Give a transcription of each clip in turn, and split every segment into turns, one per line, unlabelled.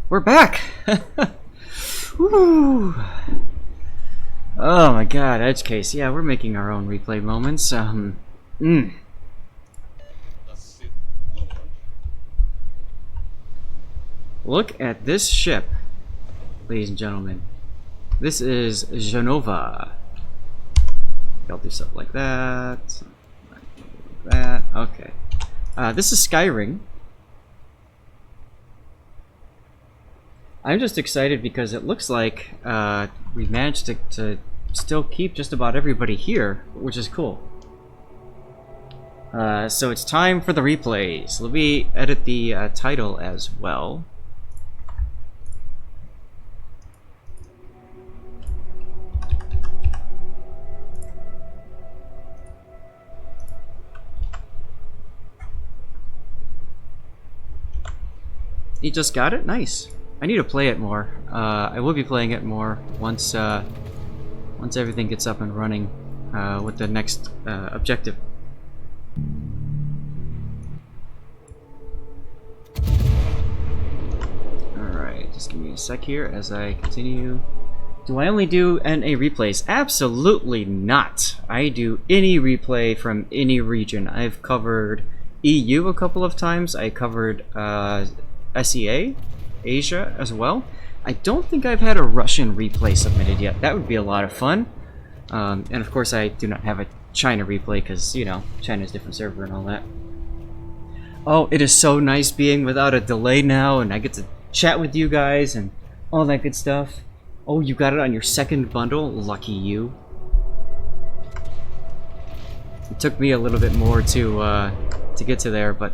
We're back! Woo! Oh my god, edge case. Yeah, we're making our own replay moments. Look at this ship, ladies and gentlemen. This is Genova. I'll do something like that. Like that. Okay. This is Skyring. I'm just excited because it looks like we managed to still keep just about everybody here, which is cool. So it's time for the replays. Let me edit the title as well. You just got it? Nice. I need to play it more. I will be playing it more once everything gets up and running with the next objective. Alright, just give me a sec here as I continue. Do I only do NA replays? Absolutely not! I do any replay from any region. I've covered EU a couple of times. I covered SEA, Asia as well. I don't think I've had a Russian replay submitted yet. That would be a lot of fun. And of course I do not have a China replay because, you know, China's a different server and all that. Oh, it is so nice being without a delay now, and I get to chat with you guys and all that good stuff. Oh, you got it on your second bundle? Lucky you. It took me a little bit more to get to there, but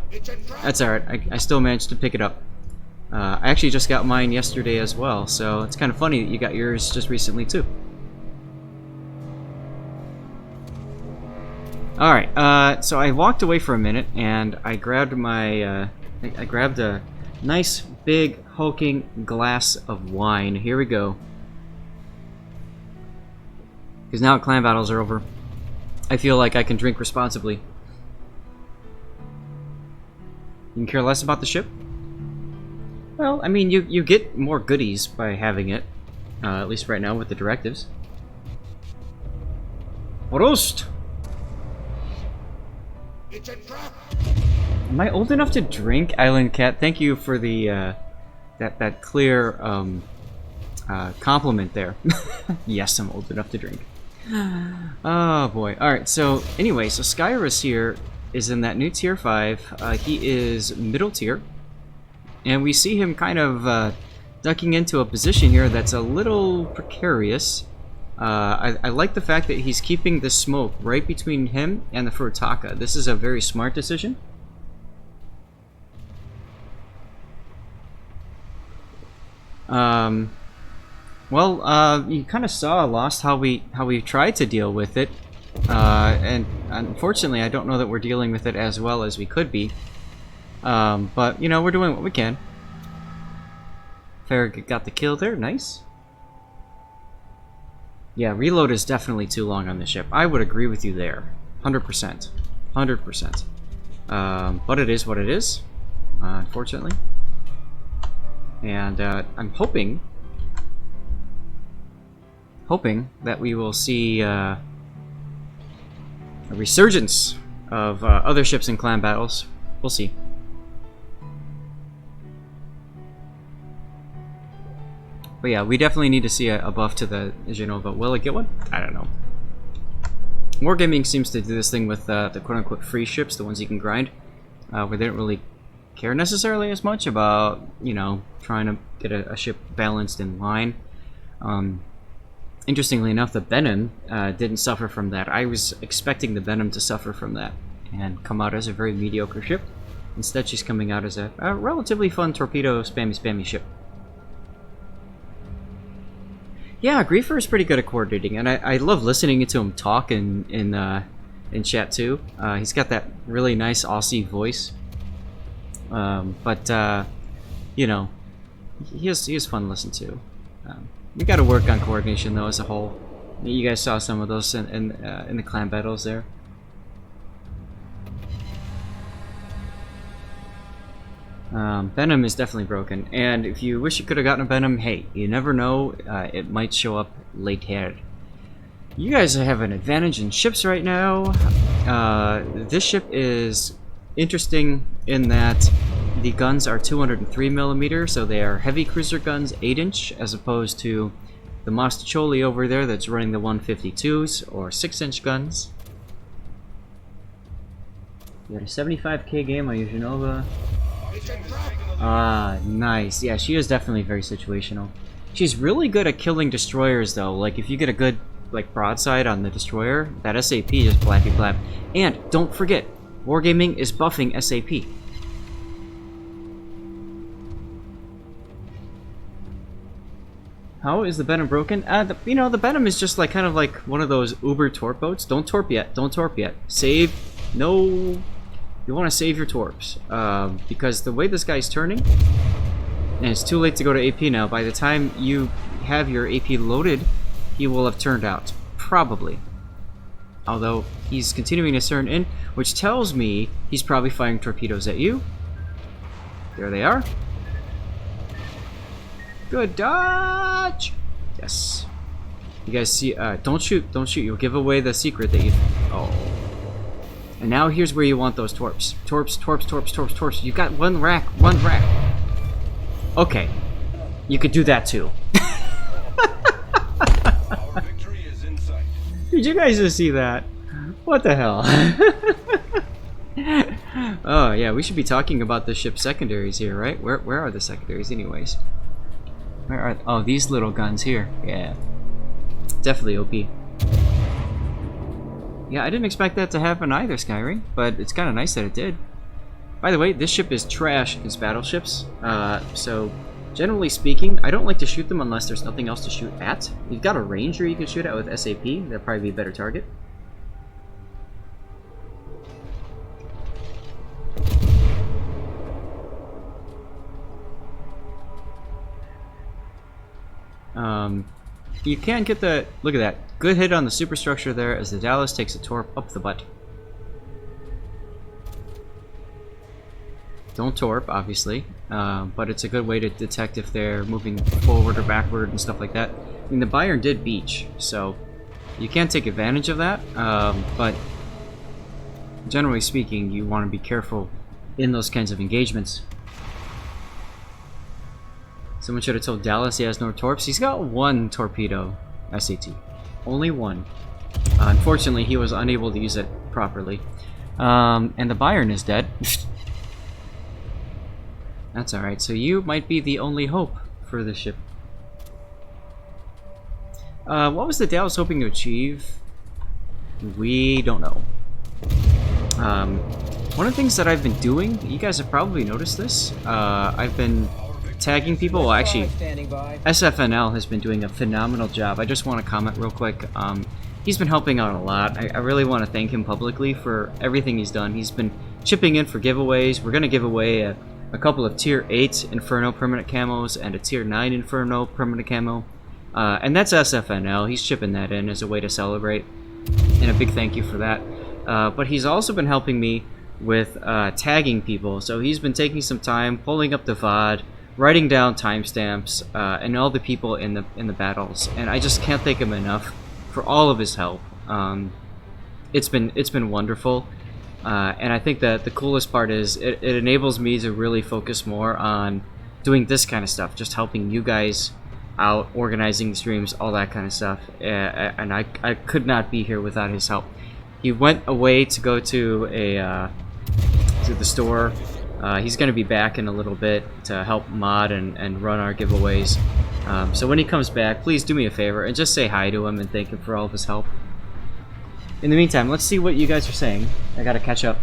that's alright. I still managed to pick it up. I actually just got mine yesterday as well, so it's kind of funny that you got yours just recently too. Alright, so I walked away for a minute and I grabbed my, I grabbed a nice big hulking glass of wine. Here we go. Because now clan battles are over, I feel like I can drink responsibly. You can care less about the ship? Well, I mean, you get more goodies by having it, at least right now with the directives. Prost! It's a trap. Am I old enough to drink? Island Cat, thank you for the that clear compliment there. Yes, I'm old enough to drink. Oh boy. All right. So anyway, so Skyrous here is in that new tier 5. He is middle tier. And we see him kind of ducking into a position here that's a little precarious. I like the fact that he's keeping the smoke right between him and the Furutaka. This is a very smart decision. Well, you kind of saw Lost how we tried to deal with it. And unfortunately, I don't know that we're dealing with it as well as we could be. But, you know, we're doing what we can. Farragut got the kill there. Nice. Yeah, reload is definitely too long on the ship. I would agree with you there. 100%. 100%. But it is what it is, unfortunately. And I'm hoping that we will see a resurgence of other ships in clan battles. We'll see. But yeah, we definitely need to see a buff to the Genova. Will it get one? I don't know. Wargaming seems to do this thing with the quote-unquote free ships, the ones you can grind, where they don't really care necessarily as much about, you know, trying to get a ship balanced in line. Interestingly enough, the Benham didn't suffer from that. I was expecting the Benham to suffer from that and come out as a very mediocre ship. Instead, she's coming out as a relatively fun torpedo spammy ship. Yeah, Griefer is pretty good at coordinating, and I love listening to him talk in chat too. He's got that really nice Aussie voice. But you know, he is fun to listen to. We got to work on coordination though as a whole. You guys saw some of those in the clan battles there. Venom is definitely broken, and if you wish you could have gotten a Venom, hey, you never know, it might show up later. You guys have an advantage in ships right now. This ship is interesting in that the guns are 203mm, so they are heavy cruiser guns, 8-inch, as opposed to the Mostacholi over there that's running the 152s, or 6-inch guns. You got a 75k game on your Genova. Ah, nice. Yeah, she is definitely very situational. She's really good at killing destroyers, though. Like, if you get a good, like, broadside on the destroyer, that SAP is blappy blap. And, don't forget, Wargaming is buffing SAP. How is the Venom broken? You know, the Venom is just like kind of like one of those Uber torp boats. Don't torp yet. Don't torp yet. Save. No. You want to save your torps. Because the way this guy's turning, and it's too late to go to AP now. By the time you have your AP loaded, he will have turned out. Probably. Although, he's continuing to turn in, which tells me he's probably firing torpedoes at you. There they are. Good dodge! Yes. You guys see, don't shoot, don't shoot. You'll give away the secret that you... Oh. And now here's where you want those torps. Torps, torps, torps, torps, torps. You've got one rack, one rack. Okay. You could do that too.
Our victory is in sight.
Did you guys just see that? What the hell? Oh, yeah, we should be talking about the ship's secondaries here, right? Where are the secondaries anyways? Where are... Oh, these little guns here. Yeah. Definitely OP. Yeah, I didn't expect that to happen either, Skyring, but it's kind of nice that it did. By the way, this ship is trash against battleships, so generally speaking, I don't like to shoot them unless there's nothing else to shoot at. You've got a ranger you can shoot at with SAP, that'd probably be a better target. You can get the... Look at that. Good hit on the superstructure there as the Dallas takes a torp up the butt. Don't torp, obviously, but it's a good way to detect if they're moving forward or backward and stuff like that. I mean, the Bayern did beach, so you can take advantage of that, but generally speaking, you want to be careful in those kinds of engagements. Someone should have told Dallas he has no torps. He's got one torpedo SAT. Only one. Unfortunately, he was unable to use it properly. And the Bayern is dead. That's alright. So you might be the only hope for the ship. What was the Dallas hoping to achieve? We don't know. One of the things that I've been doing, you guys have probably noticed this, I've been tagging people. Well, actually, SFNL has been doing a phenomenal job. I just want to comment real quick. He's been helping out a lot. I really want to thank him publicly for everything he's done. He's been chipping in for giveaways. We're going to give away a couple of Tier 8 Inferno permanent camos and a Tier 9 Inferno permanent camo. And that's SFNL. He's chipping that in as a way to celebrate. And a big thank you for that. But he's also been helping me with tagging people. So he's been taking some time, pulling up the VOD, writing down timestamps, and all the people in the battles, and I just can't thank him enough for all of his help. It's been wonderful, and I think that the coolest part is it enables me to really focus more on doing this kind of stuff, just helping you guys out, organizing the streams, all that kind of stuff. And I could not be here without his help. He went away to go to the store. He's going to be back in a little bit to help mod and run our giveaways. So when he comes back, please do me a favor and just say hi to him and thank him for all of his help. In the meantime, let's see what you guys are saying. I gotta catch up.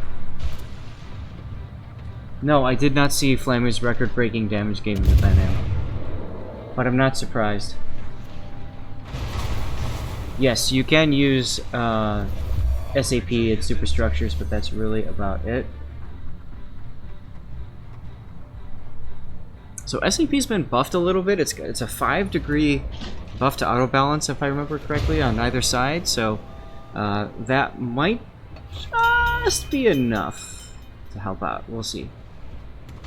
No, I did not see Flammer's record-breaking damage game in the Pan-Am. But I'm not surprised. Yes, you can use SAP and superstructures, but that's really about it. So SAP's been buffed a little bit. It's a 5-degree buff to auto balance, if I remember correctly, on either side. So that might just be enough to help out. We'll see.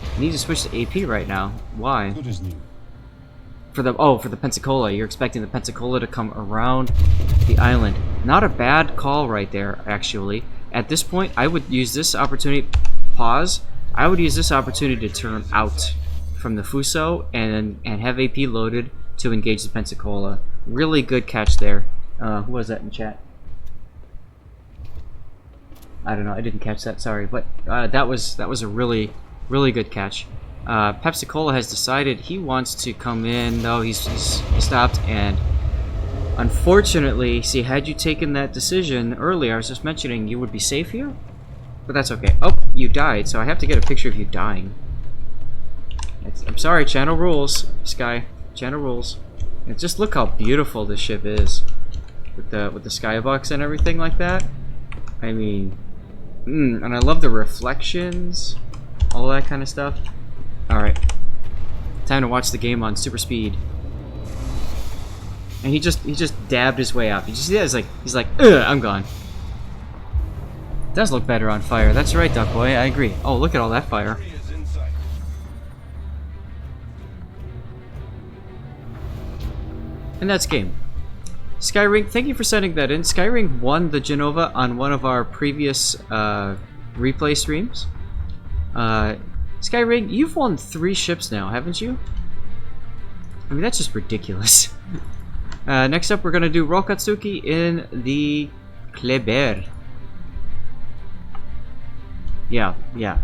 I need to switch to AP right now. Why?
Good as new.
For the Pensacola. You're expecting the Pensacola to come around the island. Not a bad call right there, actually. At this point, I would use this opportunity... Pause. I would use this opportunity to turn out from the Fuso and have AP loaded to engage the Pensacola. Really good catch there. Who was that in chat? I don't know. I didn't catch that. Sorry, but that was a really good catch. Pepsi-Cola has decided he wants to come in. No, he's stopped, and unfortunately, see, had you taken that decision earlier, I was just mentioning you would be safe here, but that's okay. Oh, you died, so I have to get a picture of you dying. I'm sorry, channel rules, Sky. Channel rules. And just look how beautiful this ship is, with the skybox and everything like that. I mean, and I love the reflections, all that kind of stuff. All right, time to watch the game on super speed. And he just dabbed his way out. You just see that? He's like, ugh, I'm gone. It does look better on fire. That's right, Duck Boy. I agree. Oh, look at all that fire. And that's game. Skyring, thank you for sending that in. Skyring won the Genova on one of our previous replay streams. Skyring, you've won 3 ships now, haven't you? I mean, that's just ridiculous. Next up, we're going to do Rolkatsuki in the Kleber. Yeah,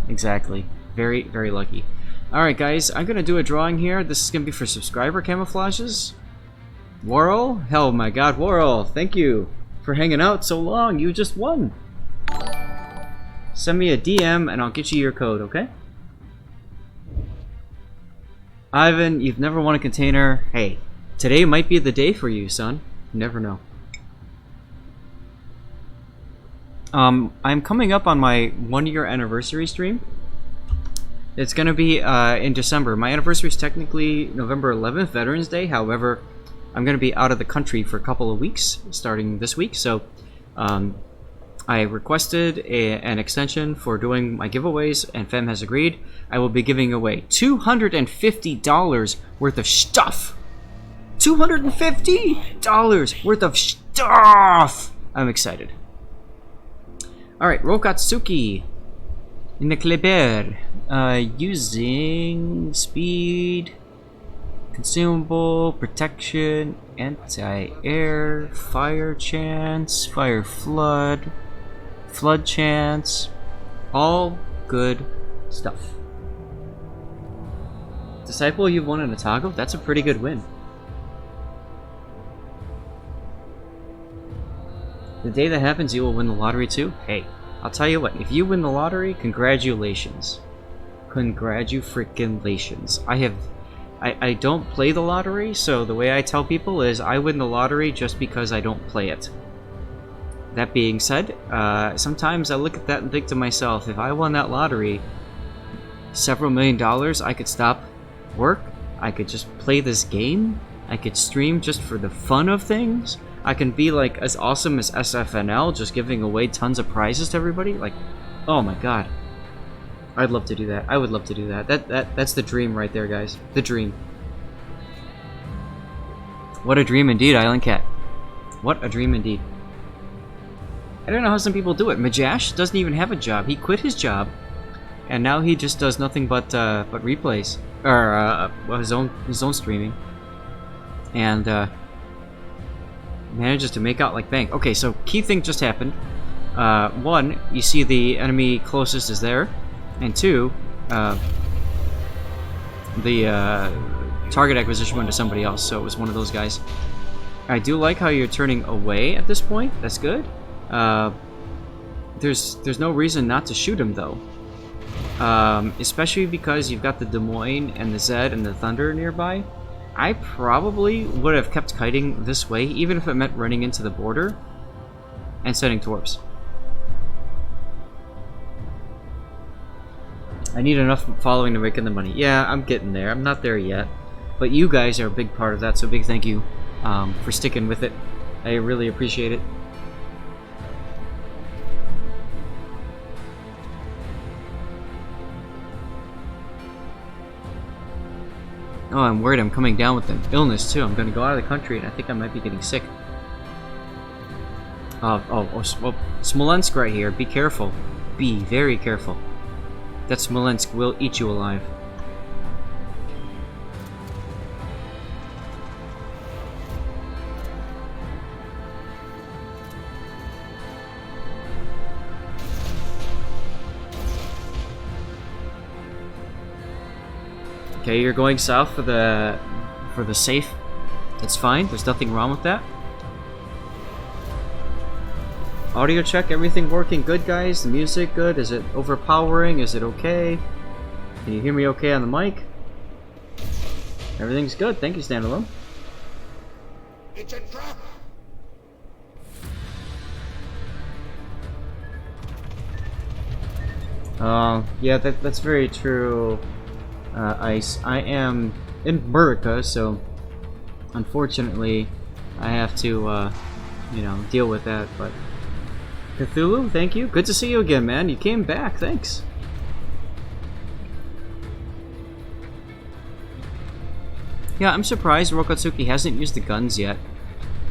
exactly. Very, very lucky. Alright, guys, I'm going to do a drawing here. This is going to be for subscriber camouflages. Worrell? Oh my god, Worrell, thank you for hanging out so long. You just won. Send me a DM and I'll get you your code, okay? Ivan, you've never won a container. Hey, today might be the day for you, son. You never know. I'm coming up on my 1-year anniversary stream. It's gonna be in December. My anniversary is technically November 11th, Veterans Day. However, I'm going to be out of the country for a couple of weeks, starting this week, so I requested an extension for doing my giveaways, and Fem has agreed. I will be giving away $250 worth of stuff! $250 worth of stuff! I'm excited. Alright, Rolkatsuki in the Kleber, using speed... Consumable, protection, anti-air, fire chance, fire flood, flood chance, all good stuff. Disciple, you've won an Otago? That's a pretty good win. The day that happens, you will win the lottery too? Hey, I'll tell you what, if you win the lottery, congratulations. Congratulations. I don't play the lottery, so the way I tell people is I win the lottery just because I don't play it. That being said, sometimes I look at that and think to myself, if I won that lottery, several $1 million, I could stop work, I could just play this game, I could stream just for the fun of things, I can be like as awesome as SFNL, just giving away tons of prizes to everybody, like, oh my god. I'd love to do that. I would love to do that. That's the dream right there, guys. The dream. What a dream indeed, Island Cat. What a dream indeed. I don't know how some people do it. Majash doesn't even have a job. He quit his job, and now he just does nothing but replays or his own streaming, and manages to make out like bank. Okay, so key thing just happened. 1, you see the enemy closest is there. And 2, the target acquisition went to somebody else, so it was one of those guys. I do like how you're turning away at this point. That's good. There's no reason not to shoot him, though. Especially because you've got the Des Moines and the Zed and the Thunder nearby. I probably would have kept kiting this way, even if it meant running into the border and sending torps. I need enough following to make in the money. Yeah, I'm getting there. I'm not there yet. But you guys are a big part of that, so big thank you for sticking with it. I really appreciate it. Oh, I'm worried I'm coming down with an illness too. I'm gonna go out of the country and I think I might be getting sick. Oh, Smolensk right here. Be careful. Be very careful. That Smolensk will eat you alive. Okay, you're going south for the safe. That's fine. There's nothing wrong with that. Audio check, everything working good, guys? The music good? Is it overpowering? Is it okay? Can you hear me okay on the mic? Everything's good. Thank you, Standalone.
It's a trap!
Yeah, that's very true, Ice. I am in Burka, so unfortunately I have to, you know, deal with that, but Cthulhu, thank you. Good to see you again, man. You came back. Thanks. Yeah, I'm surprised Rolkatsuki hasn't used the guns yet.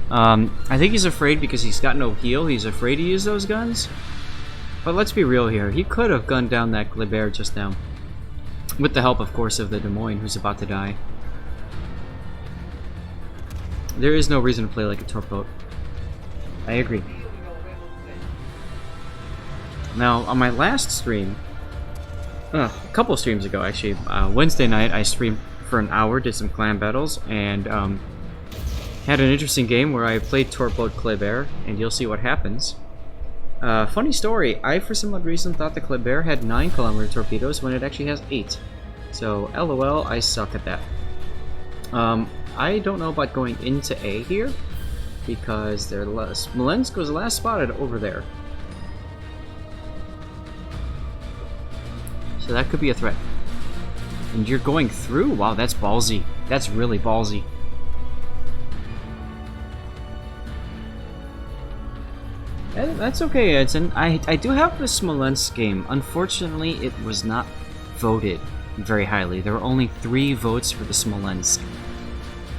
I think he's afraid because he's got no heal. He's afraid to use those guns. But let's be real here. He could have gunned down that Kleber just now. With the help, of course, of the Des Moines, who's about to die. There is no reason to play like a torpedo. I agree. Now, on my last stream, a couple streams ago actually, Wednesday night I streamed for an hour, did some clan battles, and had an interesting game where I played Torpedo Kleber, and you'll see what happens. Funny story, I for some odd reason thought the Kleber had 9-kilometer torpedoes when it actually has 8. So, LOL, I suck at that. I don't know about going into A here, because Smolensk was last spotted over there. So that could be a threat. And you're going through? Wow, that's ballsy. That's really ballsy. That's okay, Edson. I do have the Smolensk game. Unfortunately, it was not voted very highly. There were only 3 votes for the Smolensk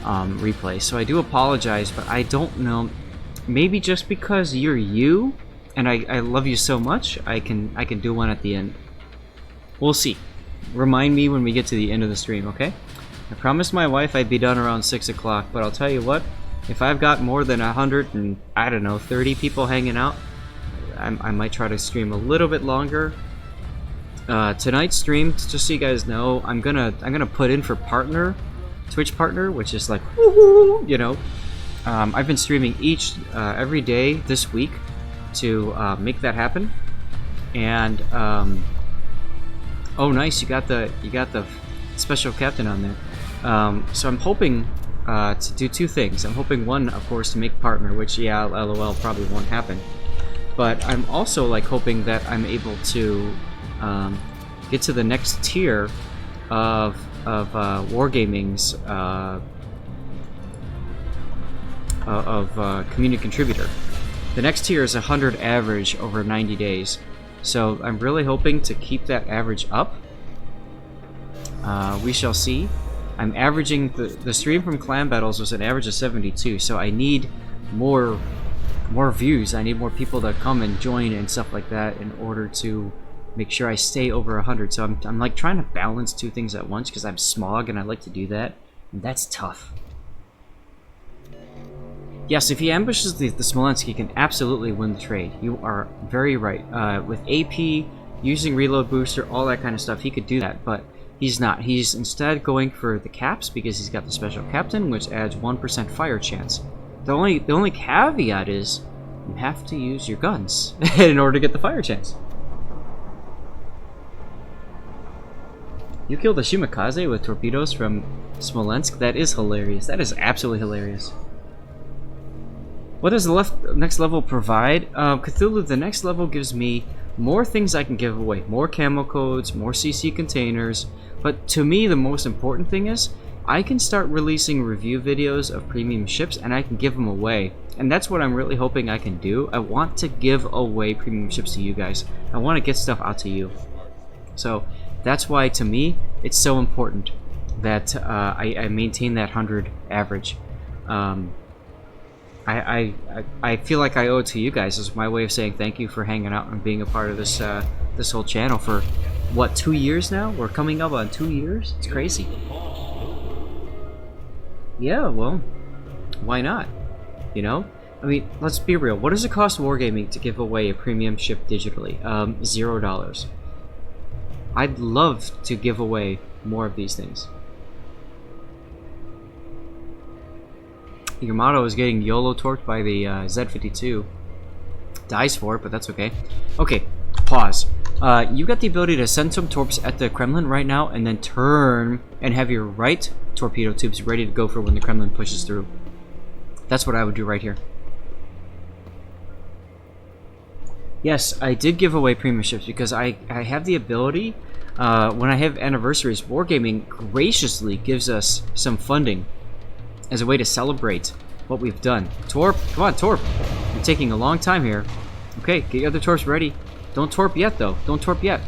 replay. So I do apologize, but I don't know. Maybe just because you're you, and I love you so much, I can do one at the end. We'll see. Remind me when we get to the end of the stream, okay? I promised my wife I'd be done around 6 o'clock, but I'll tell you what, if I've got more than 100 and, I don't know, 30 people hanging out, I might try to stream a little bit longer. Tonight's stream, just so you guys know, I'm gonna put in for partner, Twitch partner, which is like, woohoo, you know. I've been streaming every day this week to make that happen, and oh, nice! You got the special captain on there. So I'm hoping to do 2 things. I'm hoping, one, of course, to make partner, which, yeah, LOL, probably won't happen. But I'm also like hoping that I'm able to get to the next tier of Wargaming's community contributor. The next tier is 100 average over 90 days. So I'm really hoping to keep that average up. We shall see. I'm averaging the stream from clan battles was an average of 72, so I need more views. I need more people to come and join and stuff like that in order to make sure I stay over 100. So I'm like trying to balance 2 things at once because I'm smog and I like to do that, and that's tough. Yes, if he ambushes the Smolensk, he can absolutely win the trade. You are very right. With AP, using reload booster, all that kind of stuff, he could do that, but he's not. He's instead going for the caps because he's got the special captain, which adds 1% fire chance. The only caveat is you have to use your guns in order to get the fire chance. You killed a Shimakaze with torpedoes from Smolensk? That is hilarious. That is absolutely hilarious. What does the next level provide? Cthulhu, the next level gives me more things I can give away. More camo codes, more CC containers. But to me, the most important thing is I can start releasing review videos of premium ships and I can give them away. And that's what I'm really hoping I can do. I want to give away premium ships to you guys. I want to get stuff out to you. So that's why, to me, it's so important. that I maintain that 100 average. I feel like I owe it to you guys. It's my way of saying thank you for hanging out and being a part of this this whole channel for what, 2 years now? We're coming up on 2 years. It's crazy. Yeah, well, why not? You know, I mean, let's be real. What does it cost Wargaming to give away a premium ship digitally? $0. I'd love to give away more of these things. Your motto is getting YOLO torqued by the Z52. Dies for it, but that's okay. Okay, pause. You got the ability to send some torps at the Kremlin right now, and then turn and have your right torpedo tubes ready to go for when the Kremlin pushes through. That's what I would do right here. Yes, I did give away premium ships because I have the ability, when I have anniversaries, Wargaming graciously gives us some funding as a way to celebrate what we've done. Torp, come on, Torp. You're taking a long time here. Okay, get your other torps ready. Don't torp yet, though. Don't torp yet.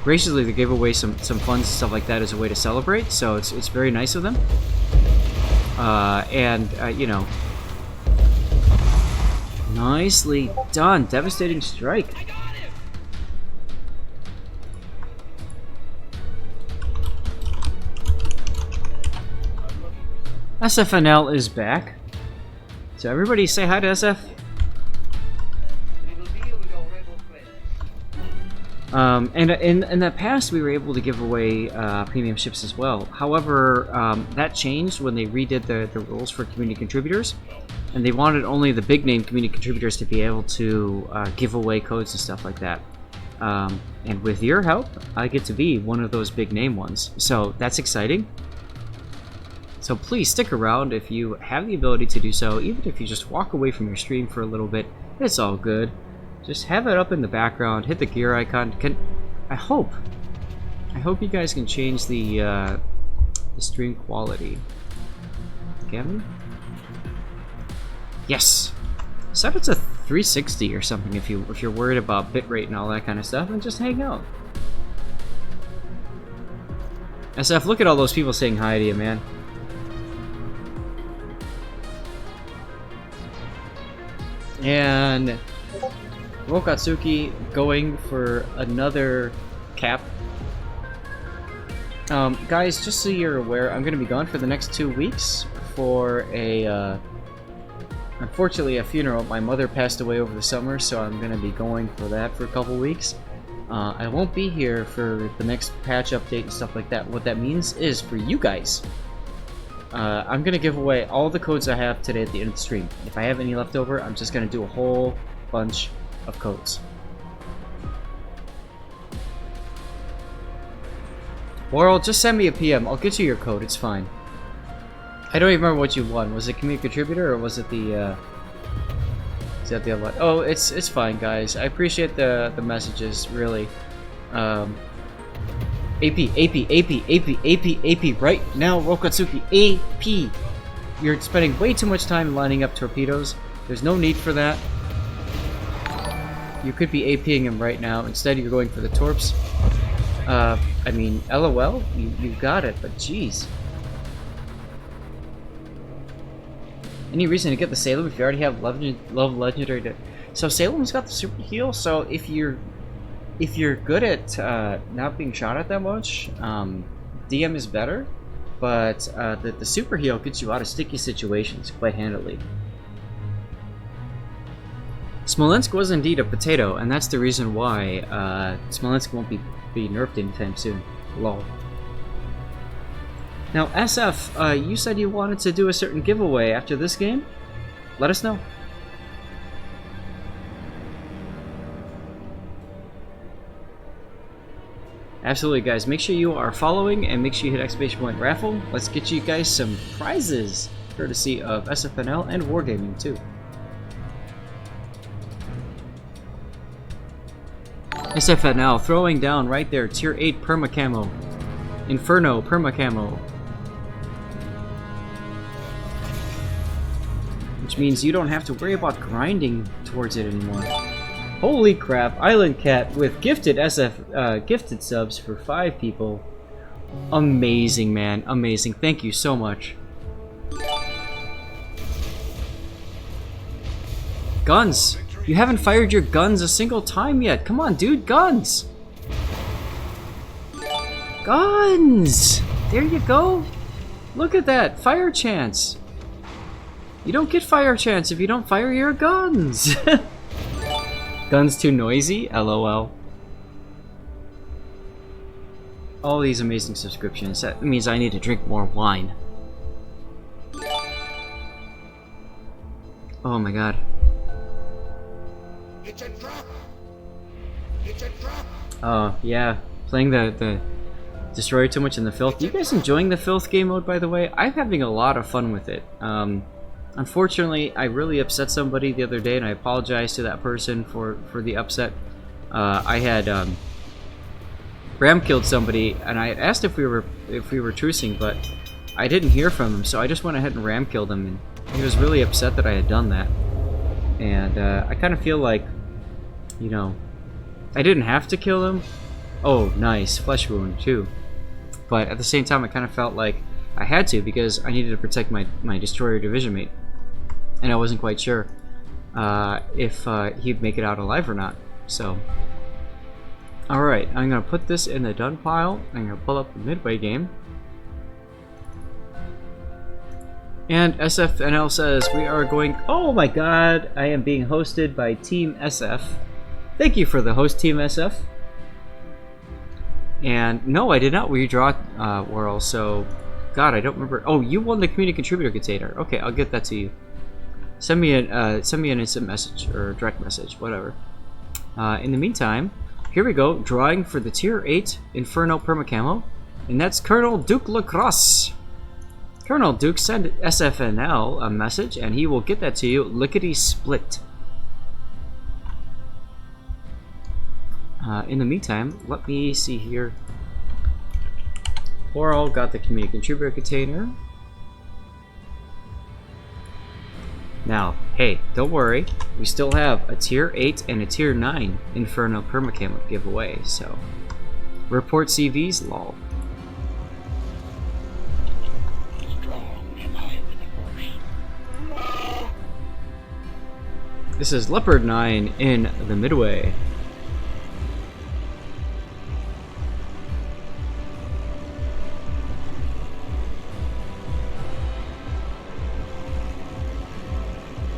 Graciously, they gave away some funds and stuff like that as a way to celebrate, so it's very nice of them. You know, nicely done. Devastating strike. SFNL is back. So everybody say hi to SF. And in the past, we were able to give away premium ships as well. However, that changed when they redid the rules for community contributors, and they wanted only the big name community contributors to be able to give away codes and stuff like that. And with your help, I get to be one of those big name ones. So that's exciting. So please stick around if you have the ability to do so. Even if you just walk away from your stream for a little bit, it's all good. Just have it up in the background. Hit the gear icon. I hope you guys can change the stream quality. Can we? Yes. Set it to 360 or something if you're worried about bitrate and all that kind of stuff, and just hang out. SF, look at all those people saying hi to you, man. And Rolkatsuki going for another cap. Guys, just so you're aware, I'm going to be gone for the next 2 weeks for unfortunately a funeral. My mother passed away over the summer, so I'm going to be going for that for a couple weeks. I won't be here for the next patch update and stuff like that. What that means is, for you guys, I'm going to give away all the codes I have today at the end of the stream. If I have any left over, I'm just going to do a whole bunch of codes. Or just send me a PM. I'll get you your code. It's fine. I don't even remember what you won. Was it community contributor or was it the is that the other one? Oh, it's fine, guys. I appreciate the messages, really. AP right now, Rolkatsuki. AP. You're spending way too much time lining up torpedoes. There's no need for that. You could be APing him right now. Instead, you're going for the torps. I mean, LOL, you got it, but jeez. Any reason to get the Salem if you already have love legendary? So Salem's got the super heal. So if you're good at not being shot at that much, DM is better. But the super heal gets you out of sticky situations quite handily. Smolensk was indeed a potato, and that's the reason why Smolensk won't be nerfed anytime soon. Lol. Now, SF, you said you wanted to do a certain giveaway after this game? Let us know. Absolutely, guys. Make sure you are following and make sure you hit exclamation point raffle. Let's get you guys some prizes, courtesy of SFNL and Wargaming, too. SFNL throwing down right there, tier 8 perma camo. Inferno perma camo. Which means you don't have to worry about grinding towards it anymore. Holy crap, Island Cat with gifted gifted subs for 5 people. Amazing, man. Amazing. Thank you so much. Guns! You haven't fired your guns a single time yet. Come on, dude. Guns! Guns! There you go. Look at that. Fire chance. You don't get fire chance if you don't fire your guns. Guns too noisy? LOL. All these amazing subscriptions. That means I need to drink more wine. Oh my god.
It's a trap! It's a trap!
Oh, yeah. Playing the Destroyer too much in the Filth. You guys enjoying the Filth game mode, by the way? I'm having a lot of fun with it. Unfortunately, I really upset somebody the other day, and I apologize to that person for the upset. I had ram killed somebody, and I asked if we were trucing, but I didn't hear from him, so I just went ahead and ram killed him, and he was really upset that I had done that. And I kind of feel like, you know, I didn't have to kill him. Oh, nice, flesh wound too. But at the same time, I kind of felt like I had to because I needed to protect my Destroyer division mate. And I wasn't quite sure if he'd make it out alive or not. So, alright, I'm going to put this in the done pile. I'm going to pull up the Midway game. And SFNL says, we are going... Oh my god, I am being hosted by Team SF. Thank you for the host, Team SF. And no, I did not redraw Whirl, so... God, I don't remember. Oh, you won the community contributor container. Okay, I'll get that to you. Send me an instant message or direct message, whatever. In the meantime, here we go, drawing for the tier 8 Inferno Permacamo, and that's Colonel Duke Lacrosse. Colonel Duke, send SFNL a message, and he will get that to you lickety split. In the meantime, let me see here. Oral got the community contributor container. Now, hey, don't worry. We still have a tier 8 and a tier 9 Inferno Permacamo to give away, so... Report CVs, lol. This is Leopard 9 in the Midway.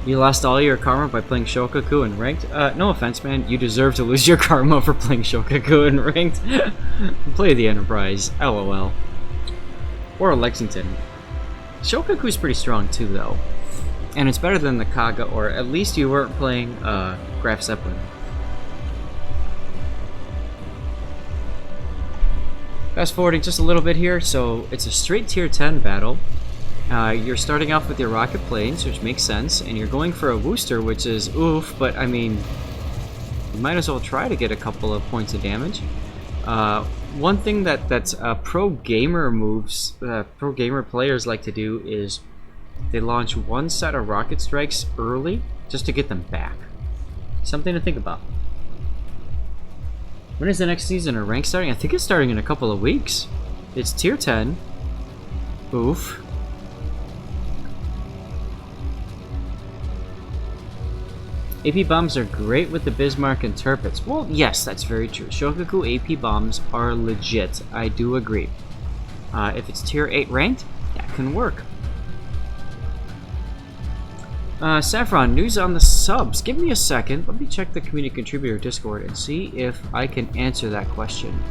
You lost all your karma by playing Shokaku in ranked? No offense, man. You deserve to lose your karma for playing Shokaku in ranked. Play the Enterprise. LOL. Or Lexington. Shokaku's pretty strong too, though. And it's better than the Kaga, or at least you weren't playing Graf Zeppelin. Fast forwarding just a little bit here, so it's a straight tier 10 battle. You're starting off with your rocket planes, which makes sense, and you're going for a Wooster, which is oof, but I mean, you might as well try to get a couple of points of damage. One thing that's pro gamer moves, pro gamer players like to do is they launch one set of rocket strikes early just to get them back. Something to think about. When is the next season or rank starting? I think it's starting in a couple of weeks. It's tier 10. Oof. AP bombs are great with the Bismarck and Tirpitz. Well, yes, that's very true. Shokaku AP bombs are legit. I do agree. If it's tier 8 ranked, that can work. Saffron, news on the subs. Give me a second. Let me check the community contributor Discord and see if I can answer that question.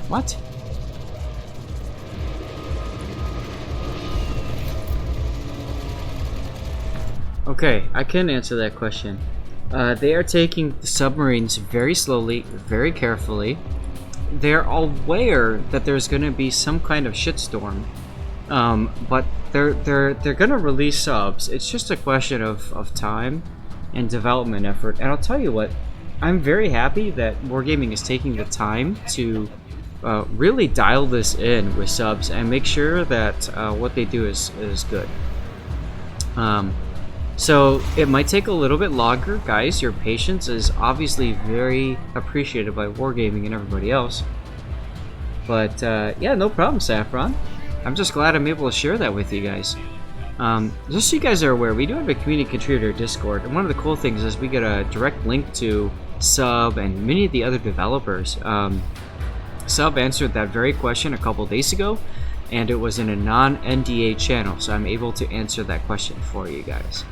What? Okay, I can answer that question. They are taking the submarines very slowly, very carefully. They're aware that there's going to be some kind of shitstorm. But they're gonna release subs. It's just a question of time and development effort. And I'll tell you what, I'm very happy that Wargaming is taking the time to really dial this in with subs and make sure that what they do is good. So it might take a little bit longer, guys. Your patience is obviously very appreciated by Wargaming and everybody else. But yeah, no problem, Saffron. I'm just glad I'm able to share that with you guys. Just so you guys are aware, we do have a community contributor Discord, and one of the cool things is we get a direct link to Sub and many of the other developers. Sub answered that very question a couple days ago, and it was in a non-NDA channel, so I'm able to answer that question for you guys.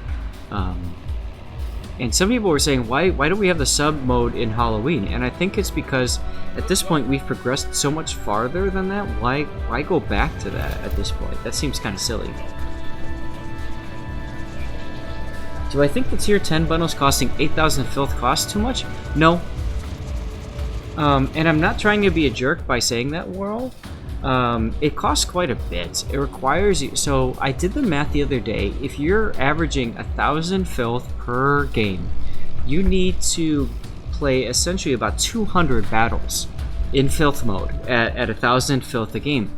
And some people were saying, why do we have the sub mode in Halloween? And I think it's because at this point we've progressed so much farther than that. Why go back to that at this point? That seems kind of silly. Do I think the tier 10 bundles costing 8,000 filth cost too much? No. And I'm not trying to be a jerk by saying that, World. It costs quite a bit. It requires you. So I did the math the other day. If you're averaging 1,000 filth per game, you need to play essentially about 200 battles in filth mode at 1,000 filth a game.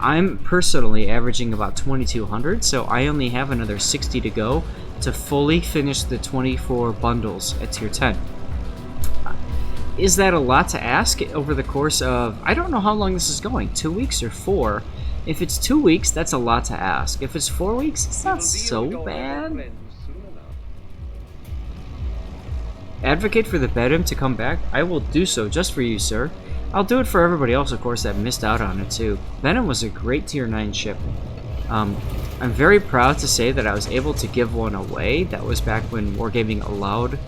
I'm personally averaging about 2,200, so I only have another 60 to go to fully finish the 24 bundles at tier 10. Is that a lot to ask over the course of, I don't know how long this is going, 2 weeks or 4? If it's 2 weeks, that's a lot to ask. If it's 4 weeks, it's not so bad. Advocate for the Bedlam to come back? I will do so just for you, sir. I'll do it for everybody else, of course, that missed out on it too. Venom was a great tier 9 ship. I'm very proud to say that I was able to give one away. That was back when Wargaming allowed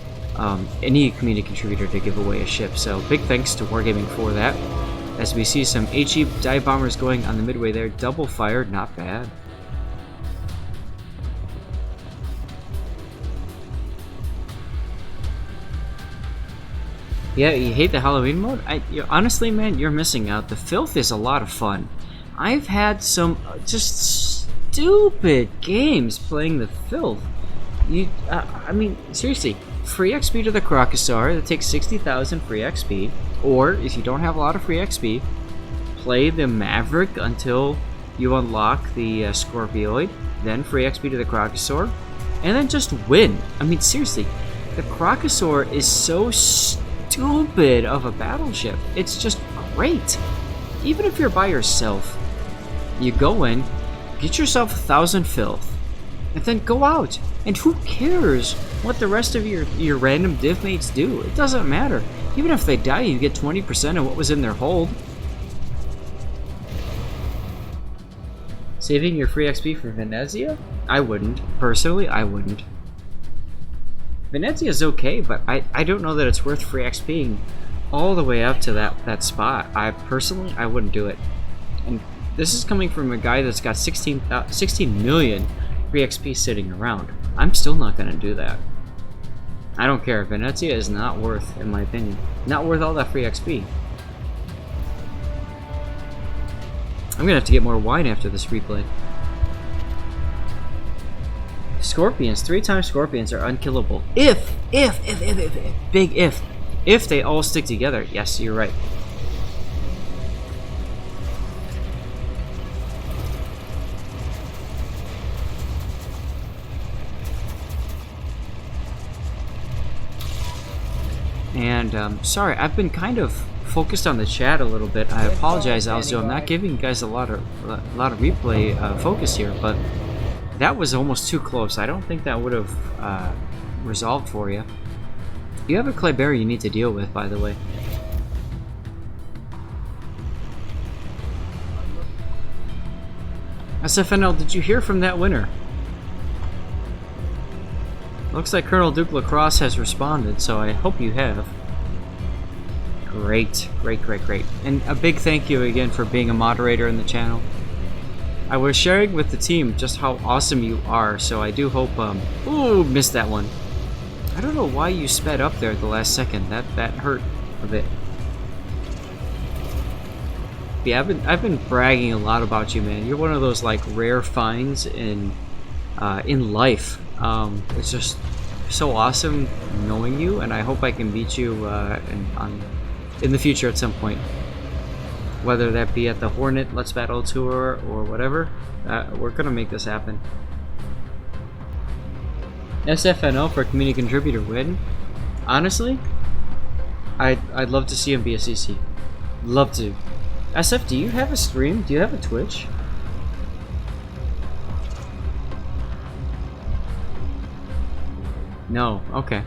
any community contributor to give away a ship, so big thanks to Wargaming for that. As we see some HE dive bombers going on the Midway there, double fire, not bad. Yeah, you hate the Halloween mode? Honestly, man, you're missing out. The filth is a lot of fun. I've had some just stupid games playing the filth. I mean, seriously. Free XP to the Crocosaur that takes 60,000 free XP, or if you don't have a lot of free XP, play the Maverick until you unlock the Scorpioid, then free XP to the Crocosaur, and then just win. I mean, seriously, the Crocosaur is so stupid of a battleship. It's just great. Even if you're by yourself, you go in, get yourself 1,000 filth, and then go out. And who cares what the rest of your random div mates do? It doesn't matter. Even if they die, you get 20% of what was in their hold. Saving your free XP for Venezia? I wouldn't. Personally, I wouldn't. Venezia's okay, but I don't know that it's worth free XPing all the way up to that spot. I wouldn't do it. And this is coming from a guy that's got 16 million free XP sitting around. I'm still not going to do that. I don't care. Venezia is not worth, in my opinion, not worth all that free XP. I'm going to have to get more wine after this replay. Scorpions, 3 times Scorpions are unkillable. If, big if they all stick together. Yes, you're right. And sorry, I've been kind of focused on the chat a little bit. I apologize, Alzo. I'm not giving you guys a lot of replay focus here, but that was almost too close. I don't think that would have resolved for you. You have a Kleber you need to deal with, by the way. SFNL, did you hear from that winner? Looks like Colonel Duke Lacrosse has responded, so I hope you have. Great. And a big thank you again for being a moderator in the channel. I was sharing with the team just how awesome you are, so I do hope, ooh, missed that one. I don't know why you sped up there at the last second. That hurt a bit. Yeah, I've been bragging a lot about you, man. You're one of those like rare finds in life. It's just so awesome knowing you, and I hope I can beat you in the future at some point. Whether that be at the Hornet Let's Battle Tour or whatever, we're gonna make this happen. SFNL for community contributor win. Honestly, I'd love to see him be a CC. Love to. SF, do you have a stream? Do you have a Twitch? No. Okay.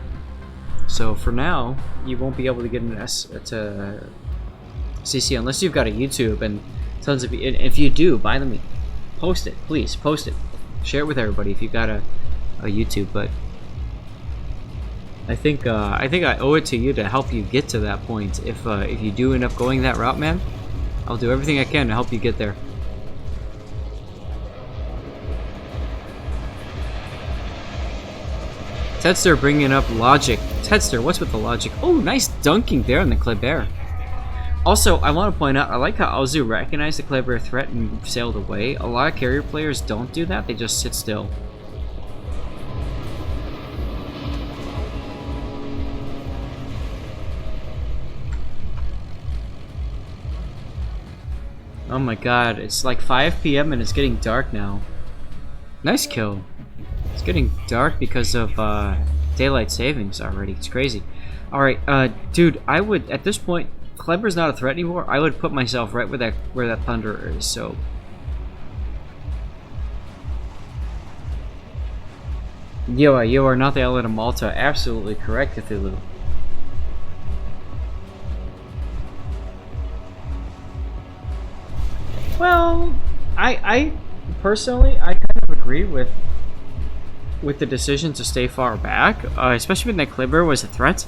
So for now, you won't be able to get an CC unless you've got a YouTube and tons of. If you do, by the way, post it, please post it, share it with everybody if you've got a YouTube. But I think I owe it to you to help you get to that point. If you do end up going that route, man, I'll do everything I can to help you get there. Tedster bringing up logic. Tedster, what's with the logic? Oh, nice dunking there on the Kleber. Also, I want to point out, I like how Ozu recognized the Kleber threat and sailed away. A lot of carrier players don't do that, they just sit still. Oh my god, it's like 5 PM and it's getting dark now. Nice kill. It's getting dark because of daylight savings already. It's crazy. Alright, dude, I would, at this point, Kleber's not a threat anymore. I would put myself right where that Thunderer is, so. You are not the island of Malta. Absolutely correct, Cthulhu. Well, I personally, I kind of agree with the decision to stay far back, especially when that Kleber was a threat.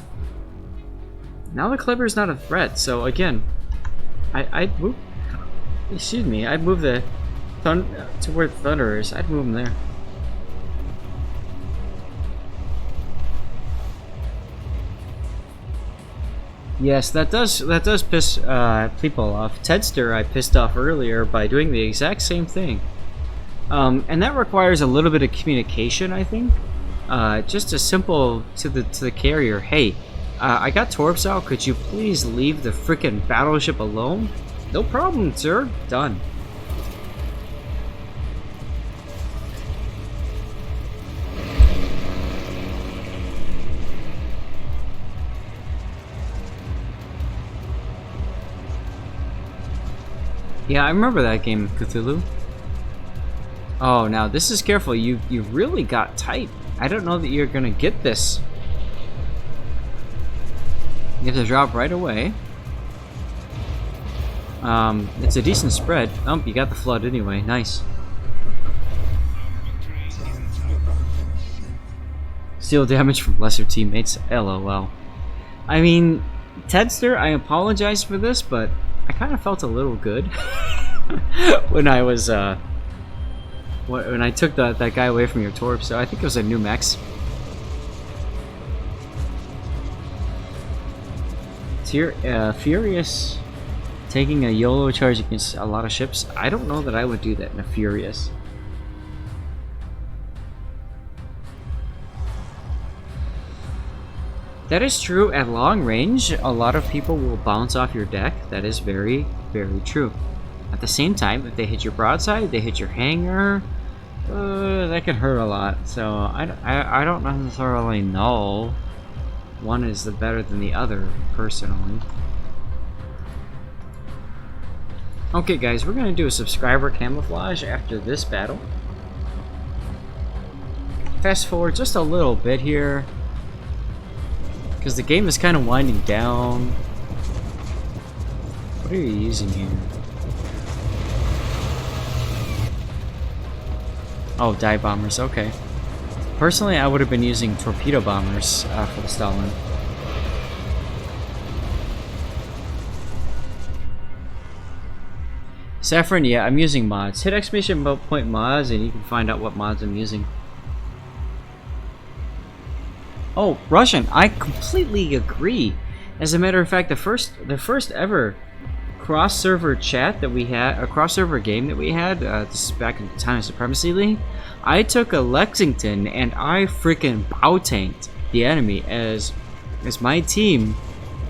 Now the Kleber is not a threat, so again, I'd move. Excuse me, I'd move the to where the Thunder is. I'd move him there. Yes, that does piss people off. Tedster I pissed off earlier by doing the exact same thing, and that requires a little bit of communication, I think. Just a simple to the carrier, hey, I got torps out. Could you please leave the frickin' battleship alone? No problem, sir. Done. Yeah, I remember that game, Cthulhu. Oh, now this is careful. You really got tight. I don't know that you're gonna get this. You have to drop right away. It's a decent spread. Oh, you got the flood anyway. Nice. Steal damage from lesser teammates. LOL. I mean, Tedster, I apologize for this, but I kind of felt a little good when I was when I took that guy away from your torp. So I think it was a new max. Furious taking a YOLO charge against a lot of ships. I don't know that I would do that in a Furious. That is true. At long range, a lot of people will bounce off your deck. That is very, very true. At the same time, if they hit your broadside, they hit your hangar, that can hurt a lot. So I don't necessarily know one is the better than the other, personally. Okay, guys, we're gonna do a subscriber camouflage after this battle. Fast forward just a little bit here, because the game is kind of winding down. What are you using here? Oh, dive bombers, okay. Personally, I would have been using torpedo bombers for the Stalin. Saffron, yeah, I'm using mods. Hit exclamation point mods and you can find out what mods I'm using. Oh, Russian, I completely agree. As a matter of fact, the first ever cross-server chat that we had, a cross-server game that we had, this is back in the time of Supremacy League, I took a Lexington and I freaking bow tanked the enemy as my team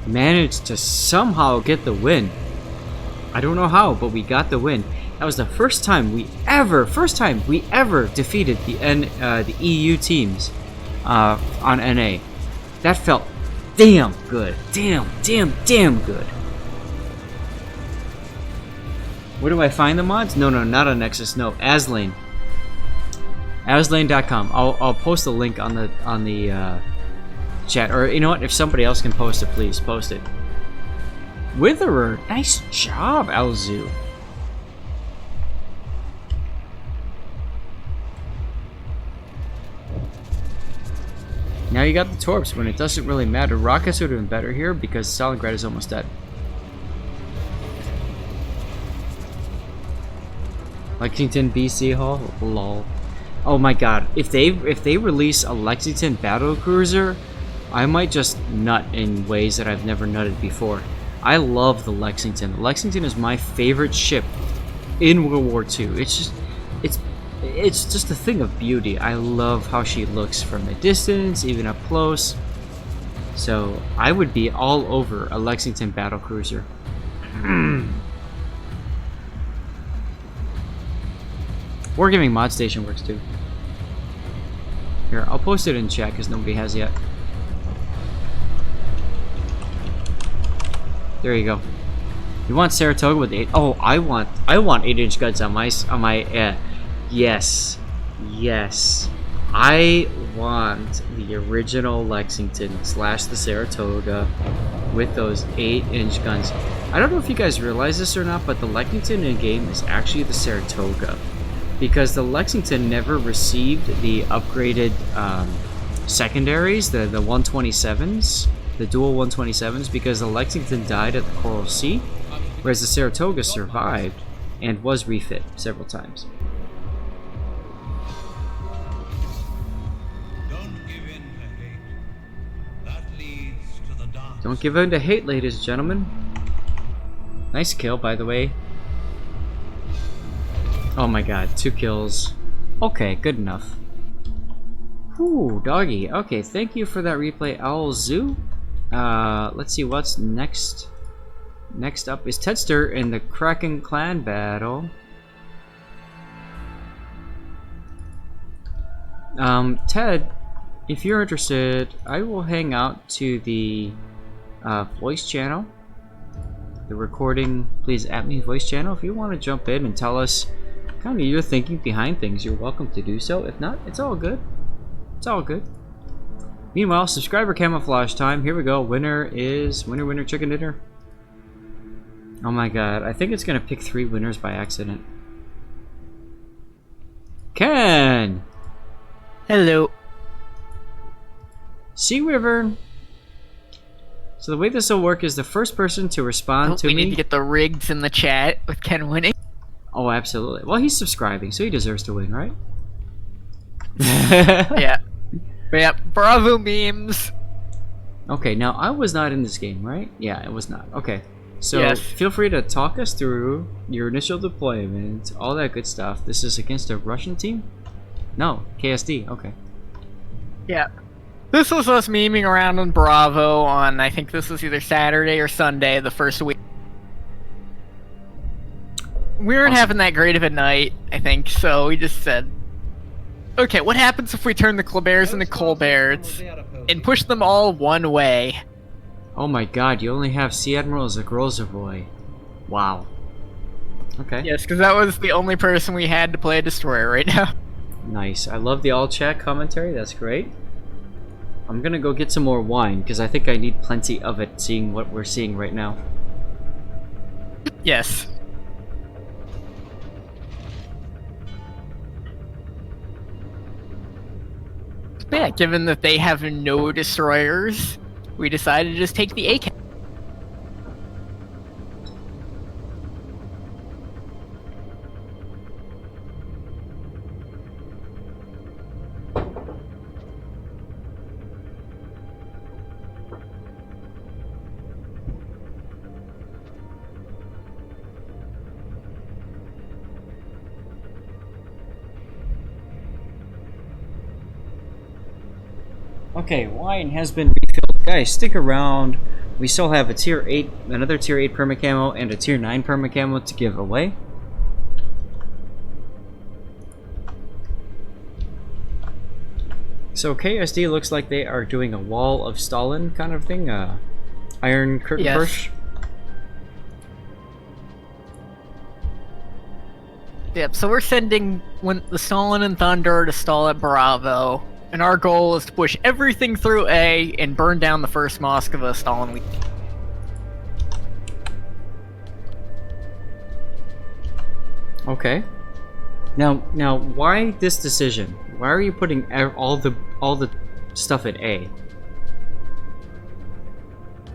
managed to somehow get the win. I don't know how, but we got the win. That was the first time we ever defeated the EU teams on NA. That felt damn good. Damn good. Where do I find the mods? No, not on Nexus. No, Aslane. Aslane.com. I'll post a link on the chat, or you know what? If somebody else can post it, please post it. Witherer, nice job, Alzu. Now you got the torps when it doesn't really matter. Rockets would have been better here because Stalingrad is almost dead. Lexington BC Hall, lol. Oh my god, if they release a Lexington battle cruiser, I might just nut in ways that I've never nutted before. I love the Lexington. The Lexington is my favorite ship in World War II. It's just a thing of beauty. I love how she looks from a distance, even up close. So I would be all over a Lexington battle cruiser. Wargaming Mod Station works too. Here, I'll post it in chat because nobody has yet. There you go. You want Saratoga with 8? Oh, I want 8-inch guns on my yes. I want the original Lexington / the Saratoga with those 8-inch guns. I don't know if you guys realize this or not, but the Lexington in game is actually the Saratoga, because the Lexington never received the upgraded secondaries, the 127s, the dual 127s, because the Lexington died at the Coral Sea, whereas the Saratoga survived and was refit several times. Don't give in to hate, ladies and gentlemen. Nice kill, by the way. Oh my god, 2 kills. Okay, good enough. Ooh, doggy. Okay, thank you for that replay, Owl Zoo. Let's see what's next. Next up is Tedster in the Kraken clan battle. Ted, if you're interested, I will hang out to the voice channel, the recording Please at Me voice channel. If you want to jump in and tell us kind of your thinking behind things, you're welcome to do so. If not, it's all good. It's all good. Meanwhile, subscriber camouflage time. Here we go. Winner is winner chicken dinner. Oh my god, I think it's gonna pick 3 winners by accident. Ken!
Hello.
Sea River. So the way this will work is the first person to respond to me.
We need to get the rigs in the chat with Ken winning.
Oh, absolutely. Well, he's subscribing, so he deserves to win, right?
Yeah. Yeah. Bravo memes.
Okay, now I was not in this game, right? Yeah, it was not. Okay. So
Yes.
feel free to talk us through your initial deployment, all that good stuff. This is against a Russian team? No, KSD. Okay.
Yeah. This was us memeing around on Bravo on, I think this was either Saturday or Sunday, the first week. We weren't
Awesome.
having that great of a night, I think, so we just said, okay, what happens if we turn the Klebers into Colberts and push them all one way?
Oh my god, you only have Sea Admiral as a Grozavoy. Wow. Okay.
Yes, because that was the only person we had to play a destroyer right now.
Nice. I love the all chat commentary. That's great. I'm gonna go get some more wine because I think I need plenty of it, seeing what we're seeing right now.
Yes. But yeah, given that they have no destroyers, we decided to just take the AK.
Okay, wine has been refilled. Guys, stick around. We still have a tier 8, another tier 8 permacamo and a tier 9 permacamo to give away. So KSD looks like they are doing a wall of Stalin kind of thing, iron curtain push.
Yep, so we're sending the Stalin and Thunder to stall at Bravo, and our goal is to push everything through A and burn down the first Moskva Stalin.
Okay. Now, why this decision? Why are you putting all the stuff at A?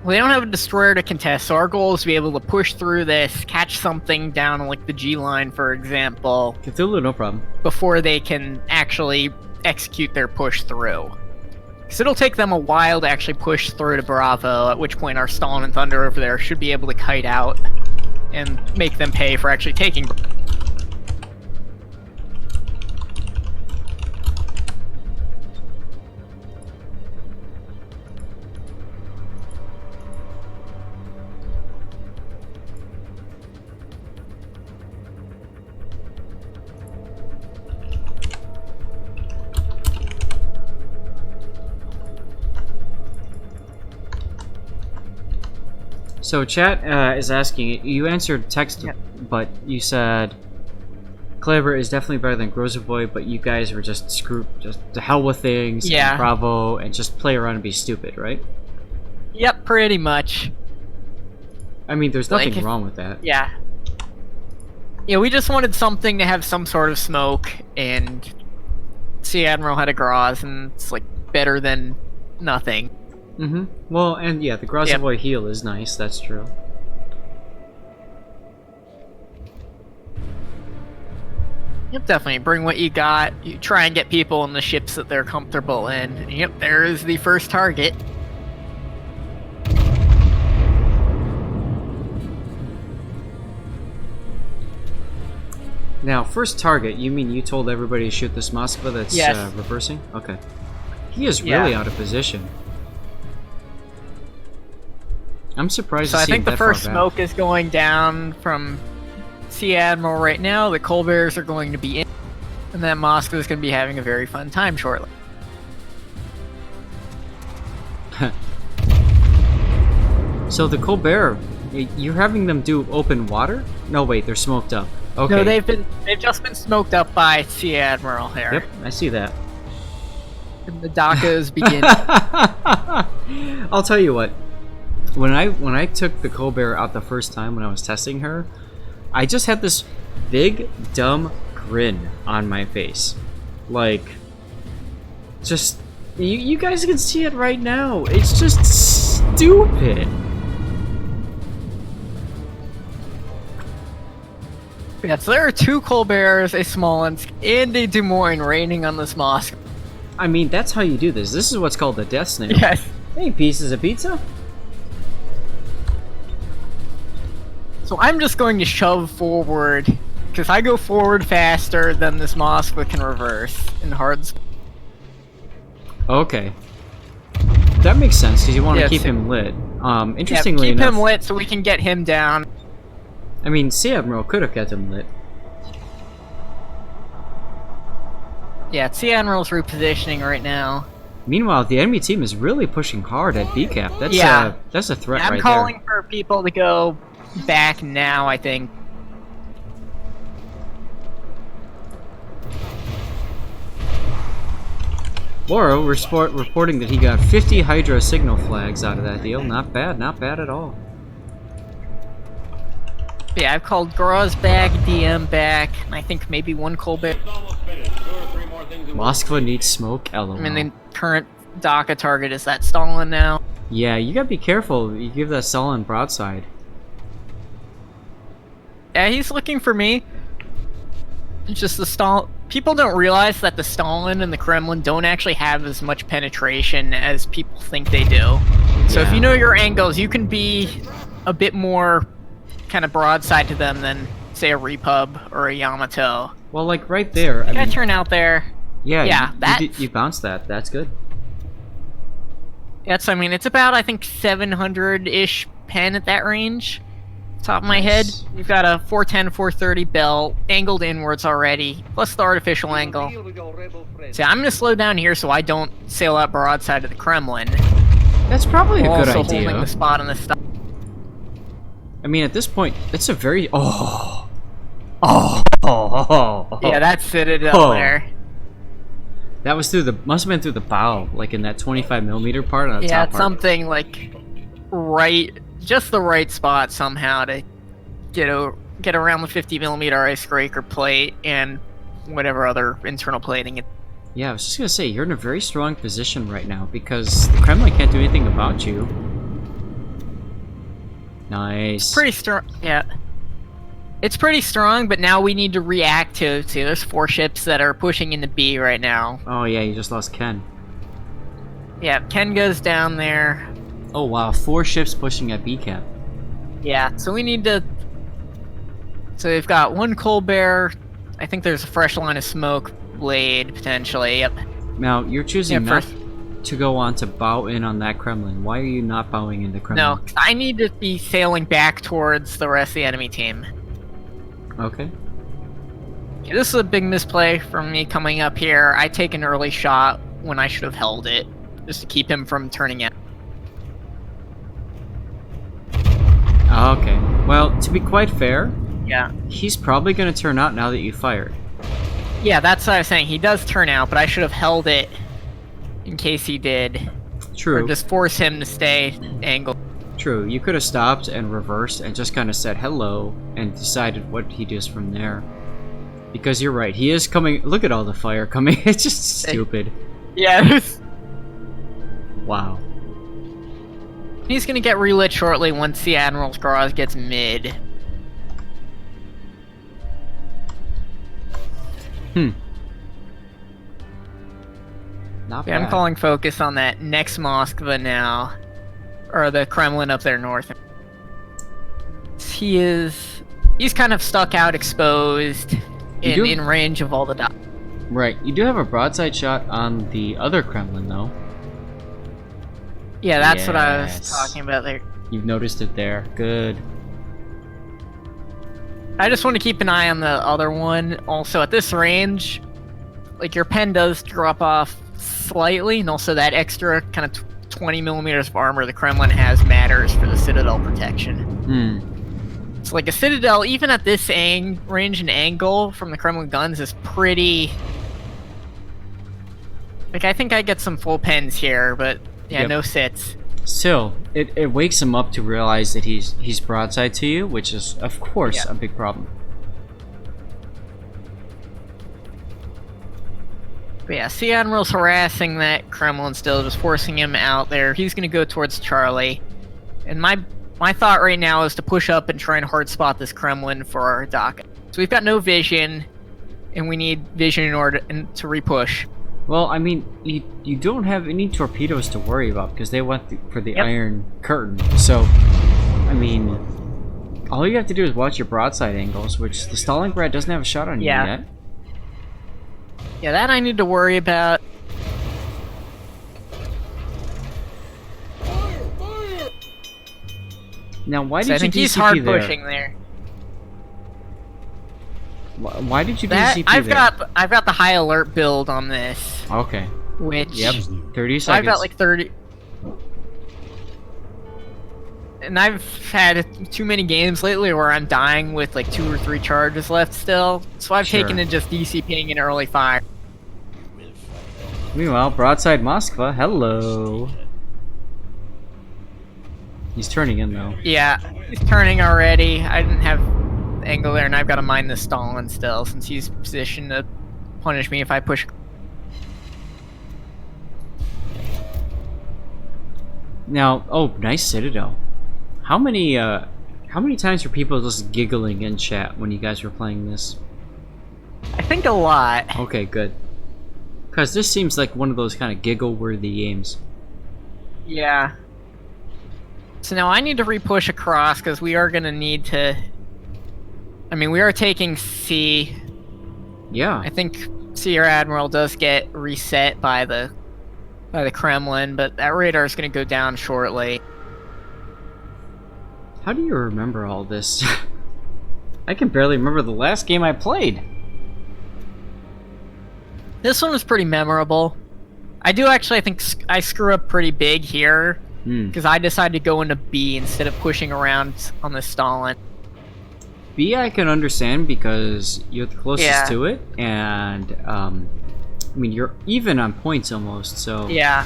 Well, they don't have a destroyer to contest, so our goal is to be able to push through this, catch something down like the G line, for example.
Cthulhu, no problem.
Before they can actually execute their push through. Because it'll take them a while to actually push through to Bravo, at which point our Stalin and Thunder over there should be able to kite out and make them pay for actually taking.
So chat is asking, you answered text, but you said Kleber is definitely better than Grozovoy, but you guys were just to hell with things, and Bravo, and just play around and be stupid, right?
Yep, pretty much.
I mean, there's nothing wrong with that.
Yeah. Yeah, we just wanted something to have some sort of smoke, and Sea Admiral had a Groz, and it's like better than nothing.
Mm-hmm. Well, and yeah, the Grozovoy heal is nice, that's true.
Yep, definitely. Bring what you got. You try and get people in the ships that they're comfortable in. Yep, there is the first target.
Now, first target, you mean you told everybody to shoot this Moskva that's reversing? Okay. He is really out of position. I'm surprised to see him that far back.
So I think the first smoke is going down from Sea Admiral right now. The Colberts are going to be in, and that Moskva is going to be having a very fun time shortly.
So the Colbert, you're having them do open water? No, wait, they're smoked up. Okay.
No, they've just been smoked up by Sea Admiral here.
Yep, I see that.
And the Dakas begin.
I'll tell you what. When I took the Colbert out the first time when I was testing her, I just had this big dumb grin on my face. Like, just you guys can see it right now. It's just stupid.
Yeah, so there are two Colberts, a Smolensk, and a Des Moines raining on this mosque.
I mean, that's how you do this. This is what's called the death snail.
Yes.
Hey, pieces of pizza.
So I'm just going to shove forward, because I go forward faster than this Moskva can reverse in hards.
Okay. That makes sense, because you want to keep him lit. Interestingly
keep
enough,
him lit so we can get him down.
I mean, Sea Admiral could have kept him lit.
Yeah, Sea Admiral's repositioning right now.
Meanwhile, the enemy team is really pushing hard at BCAP. That's a threat right there.
I'm calling for people to go back now, I think.
Laura reporting that he got 50 Hydra signal flags out of that deal. Not bad, not bad at all.
Yeah, I've called Groz back, DM back, and I think maybe one Colbert.
Moskva needs smoke, LOL.
I mean, the current DACA target is that Stalin now.
Yeah, you gotta be careful. You give that Stalin broadside.
Yeah, he's looking for me. It's just the Stalin. People don't realize that the Stalin and the Kremlin don't actually have as much penetration as people think they do. So if you know your angles, you can be a bit more kind of broadside to them than, say, a Repub or a Yamato.
Well, like right there.
I mean, turn out there.
Yeah, you bounced that. That's good.
That's, I mean, it's about, I think, 700-ish pen at that range. Top of my head.
Nice.
You've got a 410, 430 belt, angled inwards already, plus the artificial angle. So I'm gonna slow down here so I don't sail out broadside of the Kremlin.
That's probably a good
Also
idea.
holding the spot on the stop.
I mean, at this point, it's a very... Oh.
Yeah, that's Citadel there.
That was through the... Must have been through the bow, like in that 25mm part on the
Yeah,
top
it's
part.
something like right, just the right spot somehow to get around the 50mm icebreaker plate and whatever other internal plating.
Yeah, I was just gonna say, you're in a very strong position right now because the Kremlin can't do anything about you. Nice.
Pretty strong, yeah. It's pretty strong, but now we need to react to those 4 ships that are pushing into B right now.
Oh yeah, you just lost Ken.
Yeah, Ken goes down there.
Oh wow, 4 ships pushing at B cap.
Yeah, so we need to... So we've got 1 Colbert. I think there's a fresh line of smoke blade, potentially, yep.
Now, you're choosing
Yeah,
not
first-
to go on to bow in on that Kremlin. Why are you not bowing into Kremlin?
No, I need to be sailing back towards the rest of the enemy team.
Okay.
Okay, this is a big misplay from me coming up here. I take an early shot when I should have held it, just to keep him from turning out.
Okay. Well, to be quite fair,
Yeah.
he's probably going to turn out now that you fired.
Yeah, that's what I was saying. He does turn out, but I should have held it in case he did.
True.
Or just force him to stay angled.
True. You could have stopped and reversed and just kind of said hello and decided what he does from there. Because you're right, he is coming. Look at all the fire coming. It's just stupid.
Yeah.
Wow.
He's gonna get relit shortly once the Admiral's Garage gets mid.
Not
Yeah,
bad.
I'm calling focus on that next Moskva now. Or the Kremlin up there north. He's kind of stuck out exposed in range of all the dots.
Right. You do have a broadside shot on the other Kremlin, though.
Yeah, that's what I was
Yes.
talking about there.
You've noticed it there. Good.
I just want to keep an eye on the other one. Also, at this range, like, your pen does drop off slightly, and also that extra kind of 20mm of armor the Kremlin has matters for the Citadel protection. So, like, a Citadel, even at this range and angle from the Kremlin guns, is pretty... Like, I think I get some full pens here, but, yeah,
Yep.
no sits.
Still, it wakes him up to realize that he's broadside to you, which is, of course,
Yeah.
a big problem.
But yeah, Sea Admiral's harassing that Kremlin still, just forcing him out there. He's gonna go towards Charlie. And my thought right now is to push up and try and hard spot this Kremlin for our dock. So we've got no vision, and we need vision in order to repush.
Well, I mean, you don't have any torpedoes to worry about because they went for the
Yep.
Iron Curtain. So, I mean, all you have to do is watch your broadside angles, which the Stalingrad doesn't have a shot on
Yeah.
you yet.
Yeah, that I need to worry about.
Fire! Fire!
Now, why
So
did
I think
you
he's
DCP
hard
there?
pushing there.
Why did you
That
DCP
I've
there?
got the high alert build on this,
Okay.
which
Yep. 30 seconds.
I've got like 30. And I've had too many games lately where I'm dying with like 2 or 3 charges left still, so I've
Sure.
taken to just DCPing an early fire.
Meanwhile, broadside Moskva, hello. He's turning in though.
Yeah, he's turning already. I didn't have angle there, and I've got to mine the Stalin still, since he's positioned to punish me if I push.
Now, oh, nice Citadel. How many times were people just giggling in chat when you guys were playing this?
I think a lot.
Okay, good. Because this seems like one of those kind of giggle-worthy games.
Yeah. So now I need to repush across, because we are going to need to... I mean, we are taking C.
Yeah.
I think Sea Admiral does get reset by the by the Kremlin, but that radar is going to go down shortly.
How do you remember all this? I can barely remember the last game I played.
This one was pretty memorable. I do actually, I think I screw up pretty big here, because I decided to go into B instead of pushing around on the Stalin.
B I can understand because you're the closest to it, and I mean you're even on points almost, so
yeah.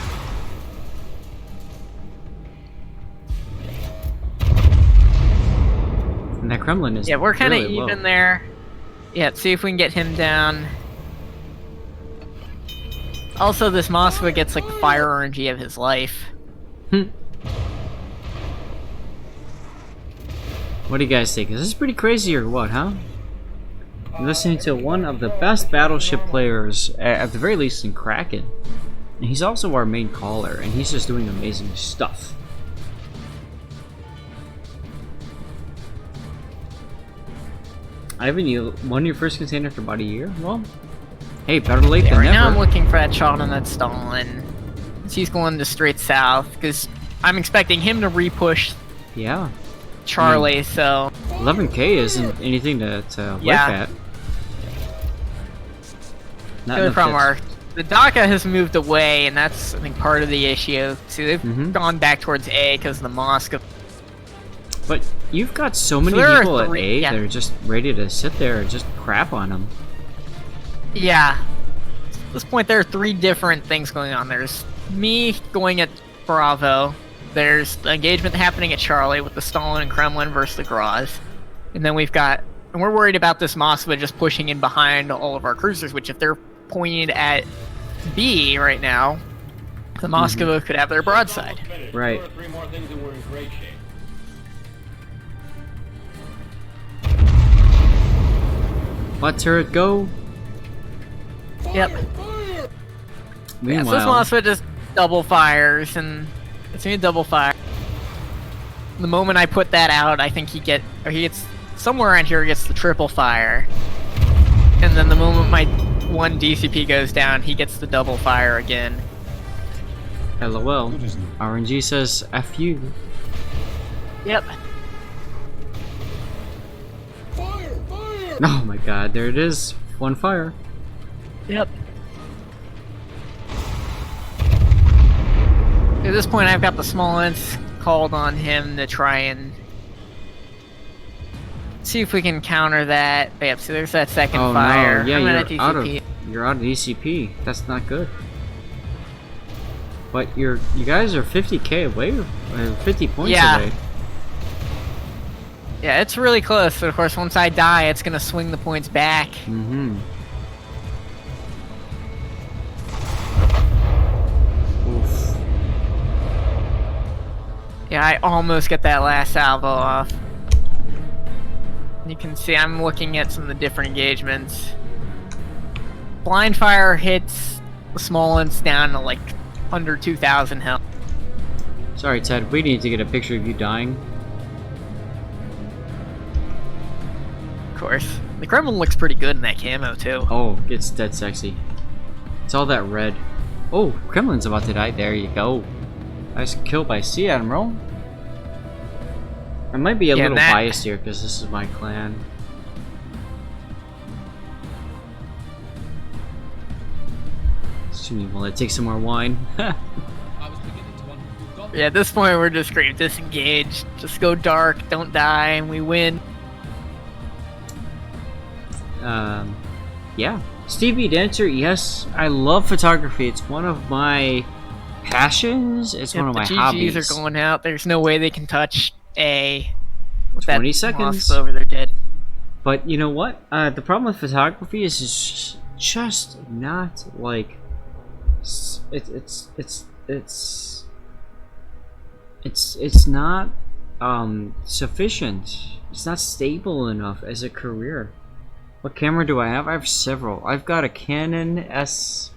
And that Kremlin is
we're kind of
really
even
low.
there. Yeah, let's see if we can get him down. Also, this Moskva gets like the fire RNG of his life.
What do you guys think? Is this pretty crazy or what, huh? You're listening to one of the best battleship players, at the very least in Kraken. And he's also our main caller, and he's just doing amazing stuff. Ivan, you won your first container after about a year? Well, hey, better late than
Right
never.
now I'm looking for that shot on that Stalin. He's going to straight south, because I'm expecting him to repush
Yeah.
Charlie, so...
11k isn't anything to wipe at. Not
The
enough
problem
hits.
the DACA has moved away, and that's, I think, part of the issue. See, they've gone back towards A because of the Moscow.
But you've got so many
there are
people at
three-
A
yeah.
that are just ready to sit there and just crap on them.
Yeah. At this point, there are 3 different things going on. There's me going at Bravo. There's the engagement happening at Charlie with the Stalin and Kremlin versus the Graz. And then we've got... And we're worried about this Moskva just pushing in behind all of our cruisers, which if they're pointed at B right now, the Moskva could have their broadside.
Right.
3 more things and we're in great shape.
Let turret go.
Yep.
Meanwhile,
Yeah, so this Moskva just double fires, and it's gonna double fire. The moment I put that out, I think he gets somewhere around here. He gets the triple fire, and then the moment my one DCP goes down, he gets the double fire again.
LOL. RNG says F you.
Yep.
Fire! Fire!
Oh my god, there it is. One fire.
Yep. At this point, I've got the Smolens called on him to try and see if we can counter that. Yep, so there's that second
Oh
fire.
no, yeah,
I'm at
you're out of
DCP.
you're out of DCP. That's not good. But you guys are 50k away, or 50 points
Yeah.
away.
Yeah, it's really close. But of course, once I die, it's gonna swing the points back.
Mm-hmm. Oof.
Yeah, I almost get that last salvo off. You can see I'm looking at some of the different engagements. Blind fire hits the Smolens down to like under 2,000 health.
Sorry, Ted. We need to get a picture of you dying.
Of course. The Kremlin looks pretty good in that camo too.
Oh, it's dead sexy. It's all that red. Oh, Kremlin's about to die. There you go. Nice kill by Sea Admiral. I might be a little biased here because this is my clan. Excuse me while I take some more wine.
Yeah, at this point we're just great. Disengage. Just go dark. Don't die, and we win.
Yeah. Stevie Dancer, yes, I love photography. It's one of my passions. It's one of my
the
hobbies.
GGs are going out. There's no way they can touch A. With
20
that
seconds.
Moskva over there dead.
But you know what? The problem with photography is it's just not like it's not sufficient. It's not stable enough as a career. What camera do I have? I have several. I've got a Canon S7.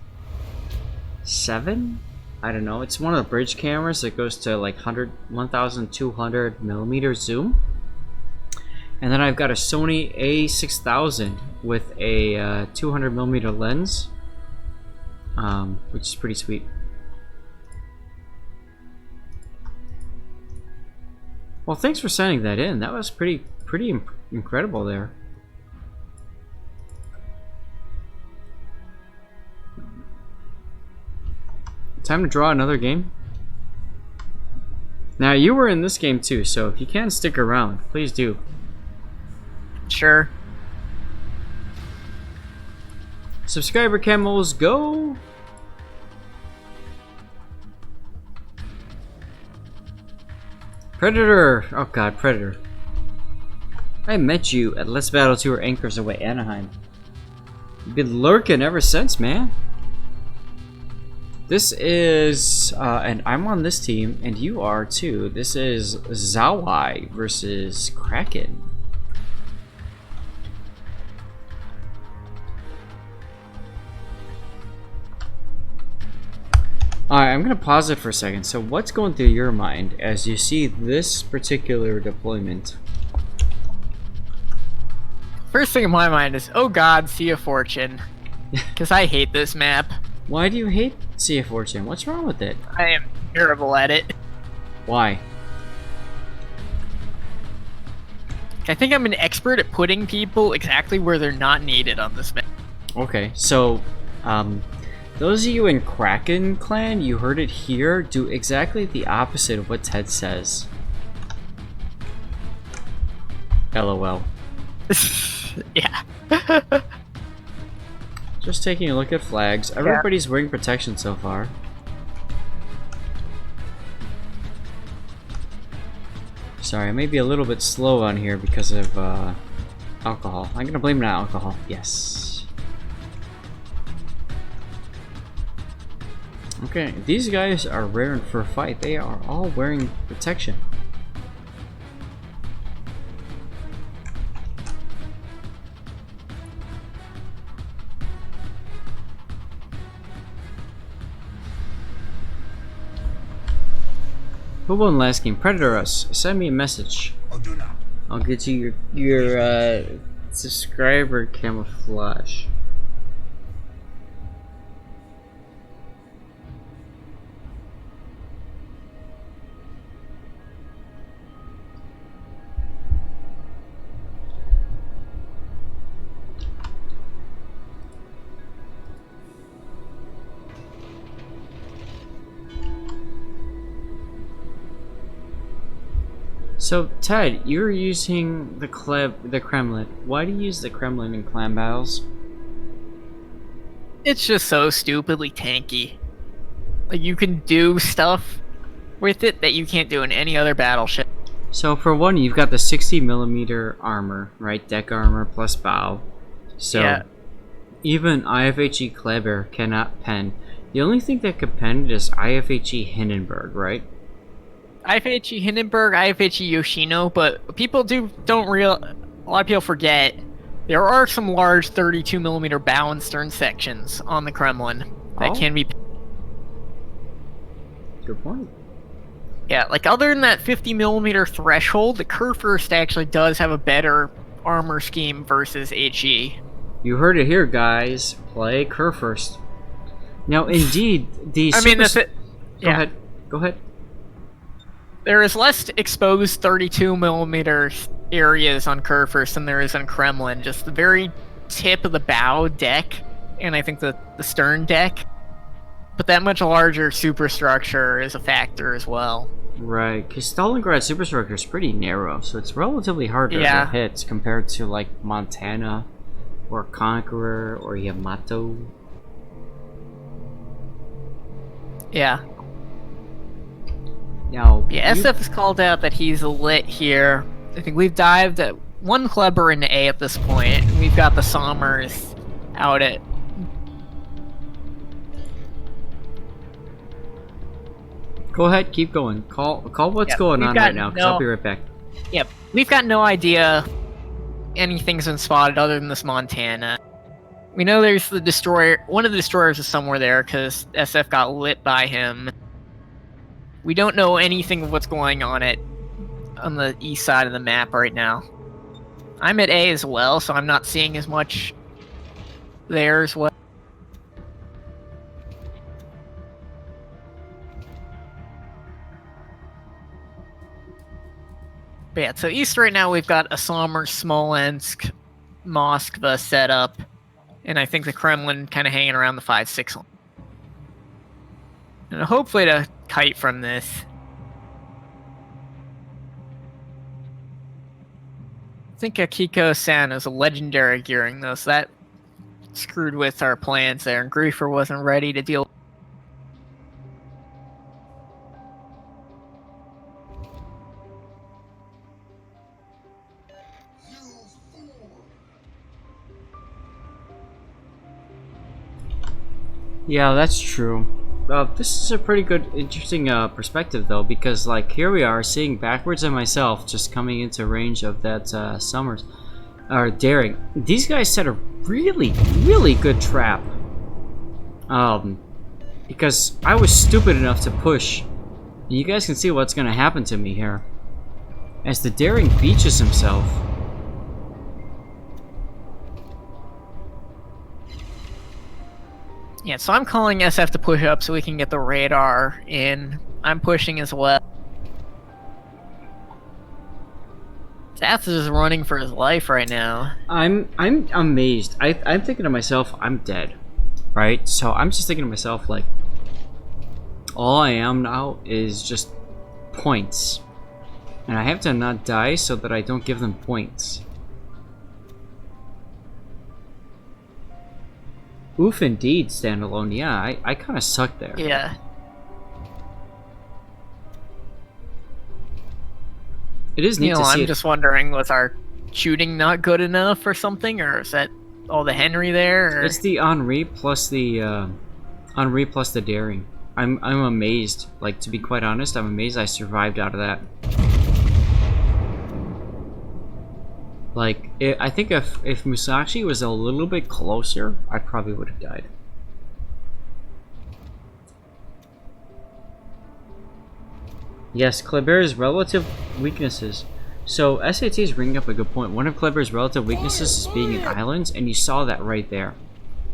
I don't know. It's one of the bridge cameras that goes to like 1200 millimeter zoom. And then I've got a Sony A6000 with a 200 millimeter lens, which is pretty sweet. Well, thanks for sending that in. That was pretty incredible there. Time to draw another game. Now, you were in this game too, so if you can stick around, please do.
Sure.
Subscriber camos, go! Predator! Oh god, Predator. I met you at Let's Battle 2 or Anchors Away, Anaheim. You've been lurking ever since, man. This is, and I'm on this team, and you are too. This is ZAOAI versus Kraken. Alright, I'm gonna pause it for a second. So what's going through your mind as you see this particular deployment?
First thing in my mind is, oh god, Sea of Fortune. Because I hate this map.
Why do you hate Sea of Fortune? What's wrong with it?
I am terrible at it.
Why?
I think I'm an expert at putting people exactly where they're not needed on this map.
Okay, so, those of you in Kraken Clan, you heard it here, do exactly the opposite of what Ted says. LOL.
Yeah.
Just taking a look at flags. Everybody's wearing protection so far. Sorry, I may be a little bit slow on here because of alcohol. I'm gonna blame it on alcohol. Yes. Okay, these guys are raring for a fight. They are all wearing protection. Who won last game? Predator us. Send me a message. I'll get you your subscriber camouflage. So, Ted, you're using the Kremlin. Why do you use the Kremlin in clan battles?
It's just so stupidly tanky. Like, you can do stuff with it that you can't do in any other battleship.
So, for one, you've got the 60mm armor, right? Deck armor plus bow. So,
yeah.
Even IFHE Kleber cannot pen. The only thing that could pen is IFHE Hindenburg, right?
IFHE Hindenburg, IFHE Yoshino, but people don't real. A lot of people forget there are some large 32mm bow and stern sections on the Kremlin that can be.
Good point.
Yeah, like other than that 50mm threshold, the Kurfürst actually does have a better armor scheme versus HE.
You heard it here, guys. Play Kurfürst. Now, indeed, the.
I mean, that's it.
Go ahead. Go ahead.
There is less exposed 32mm areas on Kurfürst than there is on Kremlin. Just the very tip of the bow deck, and I think the stern deck. But that much larger superstructure is a factor as well.
Right, because Stalingrad superstructure is pretty narrow, so it's relatively hard to hit compared to like Montana or Conqueror or Yamato.
Yeah.
Now,
yeah, SF has called out that he's lit here. I think we've dived at one Kleber into A at this point. We've got the Sommers out at.
Go ahead, keep going. Call what's going on right now, because I'll be right back.
Yep, we've got no idea anything's been spotted other than this Montana. We know there's the destroyer. One of the destroyers is somewhere there because SF got lit by him. We don't know anything of what's going on on the east side of the map right now. I'm at A as well, so I'm not seeing as much there as well. But yeah, so east right now we've got Aeinar, Smolensk, Moskva set up, and I think the Kremlin kind of hanging around the 5-6 line. And hopefully to kite from this. I think Akiko-san is a legendary gearing though, so that screwed with our plans there, and Griefer wasn't ready to deal.
Yeah, that's true. This is a pretty good, interesting perspective though, because like here we are seeing backwards and myself just coming into range of that Summers or Daring. These guys set a really, really good trap. Because I was stupid enough to push. And you guys can see what's gonna happen to me here as the Daring beaches himself.
Yeah, so I'm calling SF to push up so we can get the radar in. I'm pushing as well. Zath is running for his life right now.
I'm amazed. I'm thinking to myself, I'm dead, right? So I'm just thinking to myself, like, all I am now is just points, and I have to not die so that I don't give them points. Oof, indeed, standalone. Yeah, I kind of suck there.
Yeah.
It is neat to see.
I'm just wondering, was our shooting not good enough or something, or is that all the Henry there? Or?
It's the Henri plus the Daring. I'm amazed. Like, to be quite honest, I'm amazed I survived out of that. Like, I think if Musashi was a little bit closer, I probably would have died. Yes, Kleber's relative weaknesses. So SAT is bringing up a good point. One of Kleber's relative weaknesses is being in islands, and you saw that right there.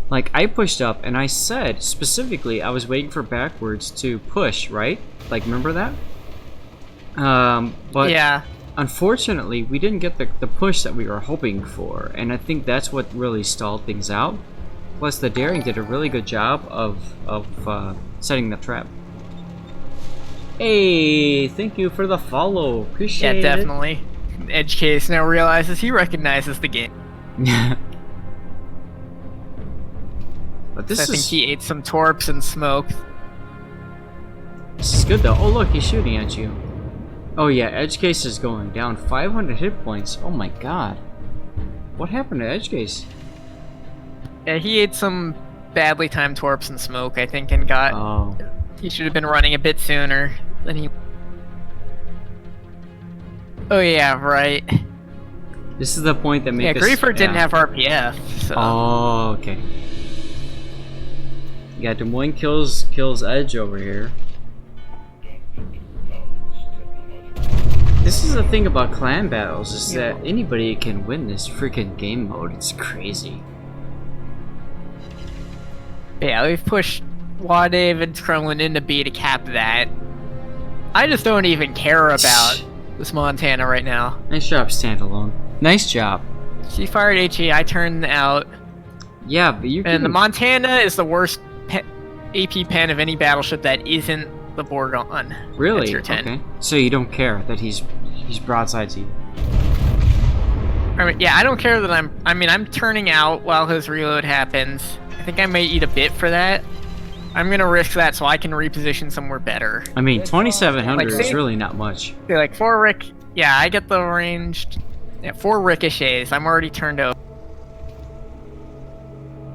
Like, I pushed up, and I said specifically I was waiting for backwards to push, right? Like, remember that? But
yeah.
Unfortunately, we didn't get the push that we were hoping for, and I think that's what really stalled things out. Plus, the Daring did a really good job of setting the trap. Hey, thank you for the follow. Appreciate it.
Yeah, definitely. Edge Case now realizes he recognizes the game.
But this
I think he ate some torps and smoked.
This is good though. Oh look, he's shooting at you. Oh yeah, Edge Case is going down 500 hit points. Oh my god. What happened to Edge Case?
Yeah, he ate some badly timed torps and smoke, I think, and got...
Oh.
He should have been running a bit sooner than he... Oh yeah, right.
This is the point that makes us...
Yeah, Griefer didn't have RPF, so...
Oh, okay. Yeah, Des Moines kills Edge over here. This is the thing about clan battles, is that anybody can win this freaking game mode. It's crazy.
Yeah, we've pushed WalkItOff and Kremlin into B to cap that. I just don't even care about this Montana right now.
Nice job, standalone. Nice job.
She fired HE, I turned out.
Yeah, but you can...
And the Montana is the worst AP pen of any battleship that isn't the Borgon.
Really?
That's your 10.
Okay. So you don't care that he's broadsides you?
I mean, yeah, I don't care that I'm turning out while his reload happens. I think I may eat a bit for that. I'm gonna risk that so I can reposition somewhere better.
I mean, 2,700
Like,
is really not much.
See, like 4 yeah, I get the ranged. Yeah, 4 ricochets. I'm already turned over.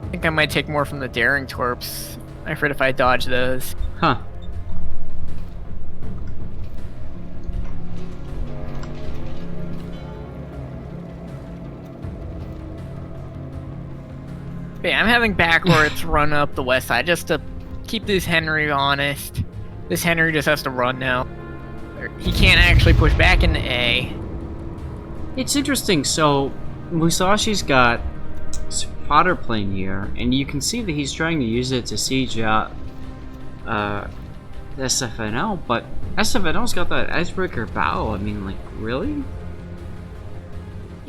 I think I might take more from the Daring Torps. I forget if I dodge those.
Huh.
But yeah, I'm having backwards run up the west side just to keep this Henry honest. This Henry just has to run now. He can't actually push back into A.
It's interesting. So Musashi's got spotter plane here, and you can see that he's trying to use it to siege out SFNL, but SFNL's got that icebreaker bow. I mean, like, really?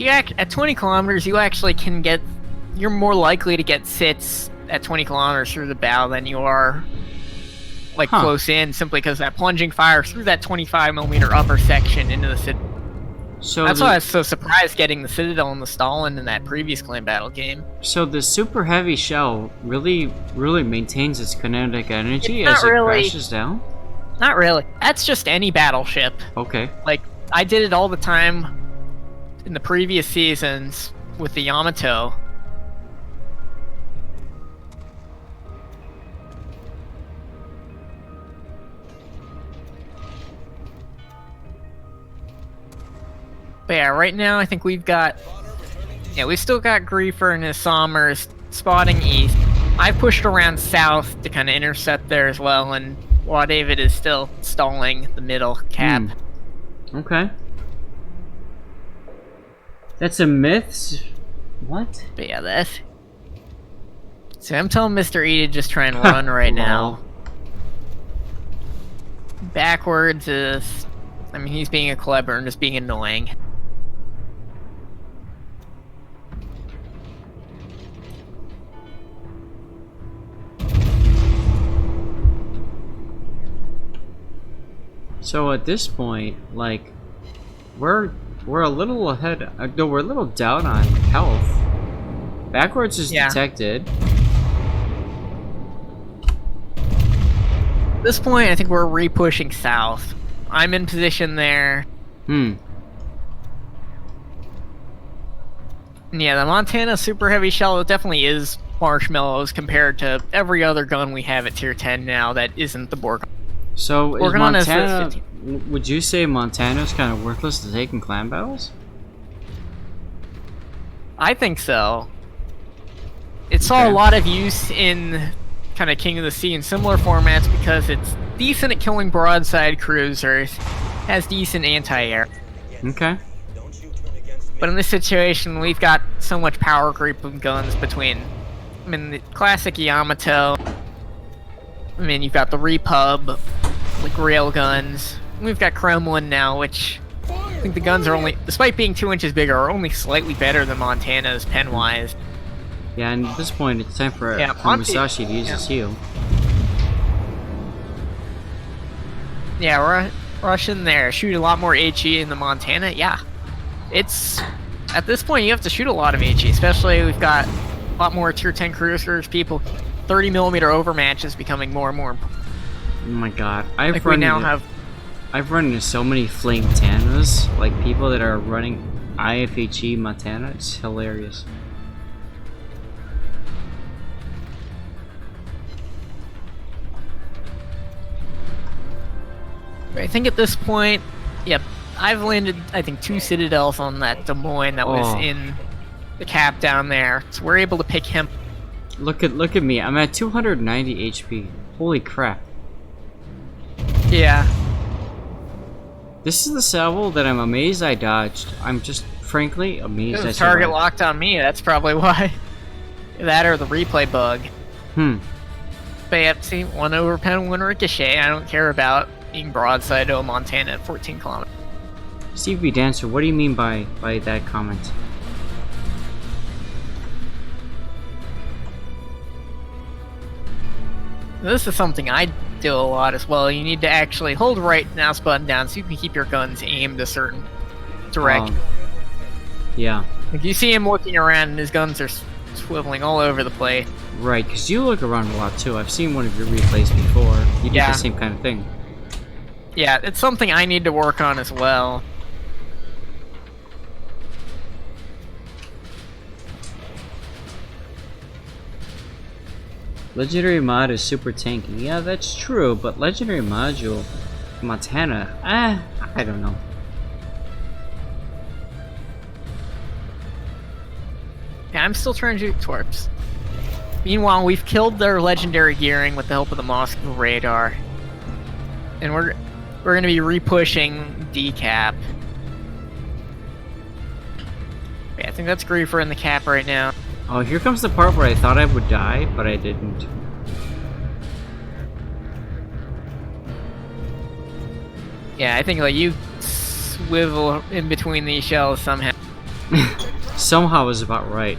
at 20 kilometers, you actually can get. You're more likely to get sits at 20 kilometers through the bow than you are like close in, simply because that plunging fire through that 25mm upper section into the Citadel.
So
that's why I was so surprised getting the Citadel and the Stalin in that previous clan battle game.
So the super heavy shell really maintains its kinetic energy
It's
as it
not really-
crashes down?
Not really. That's just any battleship.
Okay.
Like, I did it all the time in the previous seasons with the Yamato. But yeah, right now I think we've got... Yeah, we've still got Griefer and his Sommers spotting east. I've pushed around south to kind of intercept there as well, and while David is still stalling the middle cap.
Okay. That's a myth? What?
But yeah, that's... So I'm telling Mr. E to just try and run right now. Backwards is... I mean, he's being a Kleber and just being annoying.
So at this point, like, we're a little ahead. No, we're a little down on health. Backwards is detected.
At this point, I think we're re-pushing south. I'm in position there.
Hmm.
And yeah, the Montana super heavy shell definitely is marshmallows compared to every other gun we have at tier 10 now that isn't the Borg.
So is
Borgon is
Montana? Would you say Montana's kind of worthless to take in clan battles?
I think so. It saw a lot of use in kind of King of the Sea and similar formats because it's decent at killing broadside cruisers, has decent anti-air.
Okay.
But in this situation, we've got so much power creep of guns between, I mean, the classic Yamato. I mean, you've got the Repub, like rail guns. We've got Kremlin now, which I think the guns are only, despite being 2 inches bigger, are only slightly better than Montana's pen-wise.
Yeah, and at this point, it's time for Musashi to use his heal.
Yeah, Russian there. Shoot a lot more HE in the Montana. Yeah. It's... At this point, you have to shoot a lot of HE, especially we've got a lot more tier 10 cruisers, people... 30mm overmatch is becoming more and more important.
Oh my god. I've run into so many flame Tanas, like people that are running IFHE Montana. It's hilarious.
I think at this point, yep, I've landed, I think, 2 Citadels on that Des Moines that was in the cap down there. So we're able to pick him.
Look at me. I'm at 290 HP. Holy crap.
Yeah.
This is the salvo that I'm amazed I dodged. I'm just frankly amazed I
The target
survived.
locked on me, that's probably why. That or the replay bug. But yeah, see, 1 over pen, 1 ricochet. I don't care about being broadside to a Montana at 14 kilometers.
Steve B. Dancer, what do you mean by that comment?
This is something I do a lot as well. You need to actually hold right mouse button down so you can keep your guns aimed a certain direction.
Yeah.
Like you see him looking around and his guns are swiveling all over the place.
Right, because you look around a lot too. I've seen one of your replays before. You did the same kind of thing.
Yeah, it's something I need to work on as well.
Legendary mod is super tanky. Yeah, that's true, but legendary module Montana, I don't know.
Yeah, I'm still trying to shoot Torps. Meanwhile, we've killed their legendary gearing with the help of the Moscow radar. And we're gonna be re-pushing decap. Yeah, I think that's Griefer in the cap right now.
Oh, here comes the part where I thought I would die, but I didn't.
Yeah, I think like you swivel in between these shells somehow.
Somehow is about right.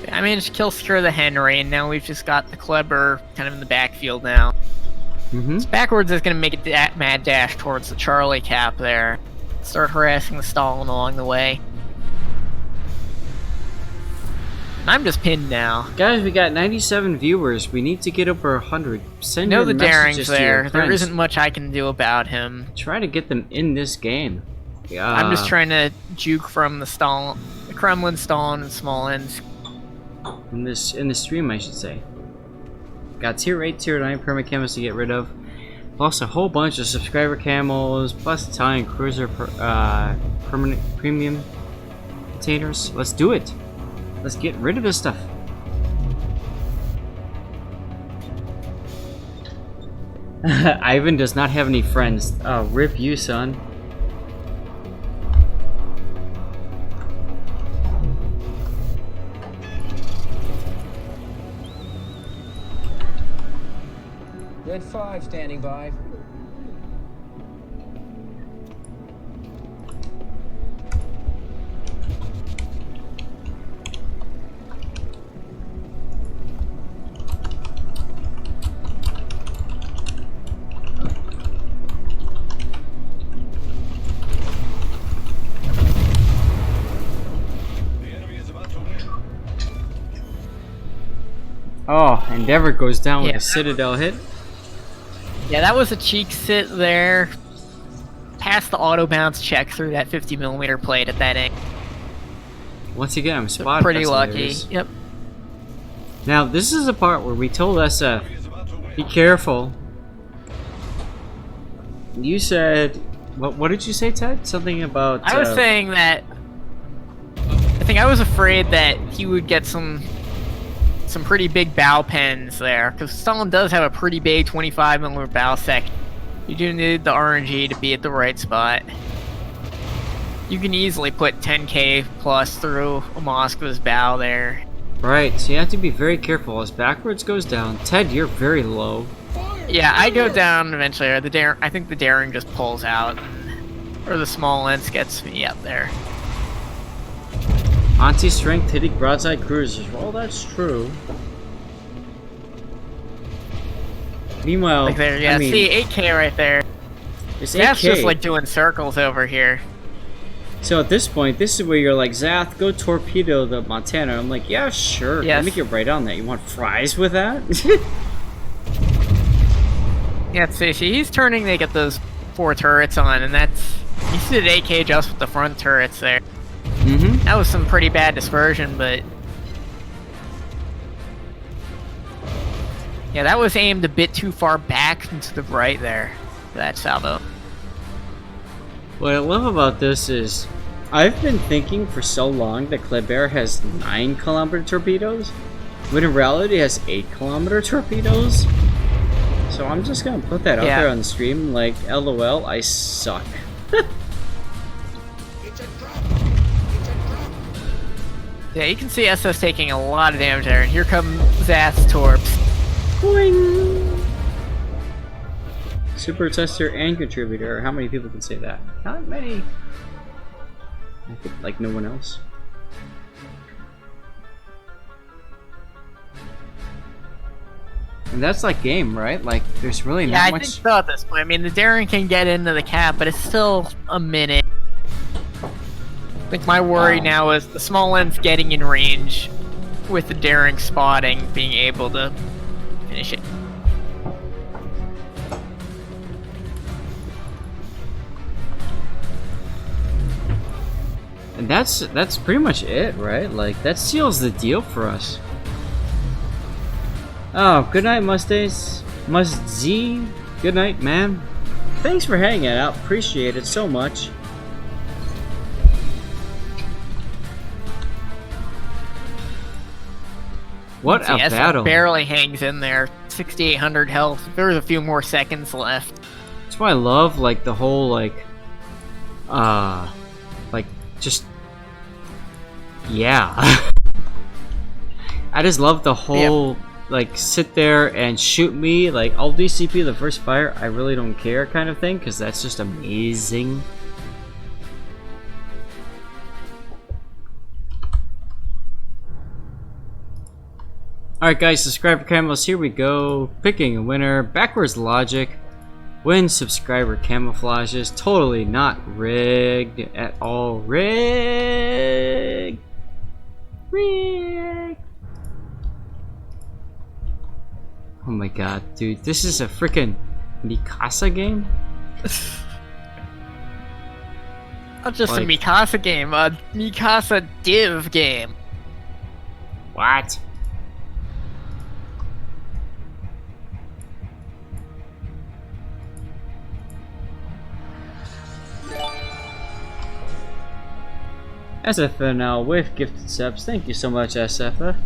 I managed to kill secure the Henry, and now we've just got the Kleber kind of in the backfield now.
Mm-hmm.
So backwards is going to make a mad dash towards the Charlie cap there. Start harassing the Stalin along the way. I'm just pinned now.
Guys, we got 97 viewers. We need to get over 100. Send
Know
your
the
messages
Daring's
to your
there. There
friends.
isn't much I can do about him.
Try to get them in this game. Yeah.
I'm just trying to juke from the Stalin, the Kremlin, Stalin, and small ends.
in the stream, I should say. Got tier 8, tier 9 perma camos to get rid of. Plus a whole bunch of subscriber camos, plus Italian cruiser permanent premium containers. Let's do it. Let's get rid of this stuff. Ivan does not have any friends. Oh, rip you, son.
Red 5 standing by.
Oh, Endeavor goes down with
Yeah.
a Citadel hit.
Yeah, that was a cheek sit there. Passed the auto bounce check through that 50mm plate at that angle.
Once again, I'm spotted.
Pretty
That's
lucky.
hilarious.
Yep.
Now, this is the part where we told SF, be careful. You said, what did you say, Ted? Something about...
I was saying that I think I was afraid that he would get some pretty big bow pens there, because Stalin does have a pretty big 25mm bow section. You do need the RNG to be at the right spot. You can easily put 10k plus through a Moskva's bow there.
Right, so you have to be very careful as backwards goes down. Ted, you're very low.
Yeah, I go down eventually. Or I think the Daring just pulls out, or the small lens gets me up there.
Anti-strength hitting broadside cruisers. Well, that's true. Meanwhile,
Like there, yeah.
I mean,
See, 8k right there.
it's
That's
8K.
just like doing circles over here.
So at this point, this is where you're like, Zath, go torpedo the Montana. I'm like, yeah, sure.
Yes.
Let me get right on that. You want fries with that?
Yeah, see, he's turning to get those 4 turrets on, and that's... You see the 8k just with the front turrets there.
Mm-hmm.
That was some pretty bad dispersion, but... Yeah, that was aimed a bit too far back and to the right there. That salvo.
What I love about this is, I've been thinking for so long that Kleber has 9km torpedoes, when in reality it has 8km torpedoes. So I'm just gonna put that out
Yeah.
there on the stream, like, LOL, I suck.
Yeah, you can see SS taking a lot of damage there, and here come Zath's torps.
Boing! Super tester and contributor. How many people can say that? Not many. I think like no one else. And that's like game, right? Like there's really
Yeah,
not
I
much.
think so at this point. I mean, the Daring can get into the cap, but it's still a minute. I think my worry now is the small lens getting in range with the Daring spotting, being able to finish it.
And that's pretty much it, right? Like that seals the deal for us. Oh, good night, Mustache. Must Z. Good night, man. Thanks for hanging out. Appreciate it so much. What a
CS
battle.
barely hangs in there. 6,800 health. There's a few more seconds left.
That's why I love like the whole like just yeah. I just love the whole like sit there and shoot me, like I'll DCP the first fire, I really don't care kind of thing, because that's just amazing. Alright guys, subscriber camos, here we go. Picking a winner, backwards logic. When subscriber camouflages, totally not rigged at all. Rigged. Rigged. Oh my god, dude, this is a freaking Mikasa game?
Not just
Like-
a Mikasa game, a Mikasa div game.
What? SFA now with gifted subs. Thank you so much, SFA.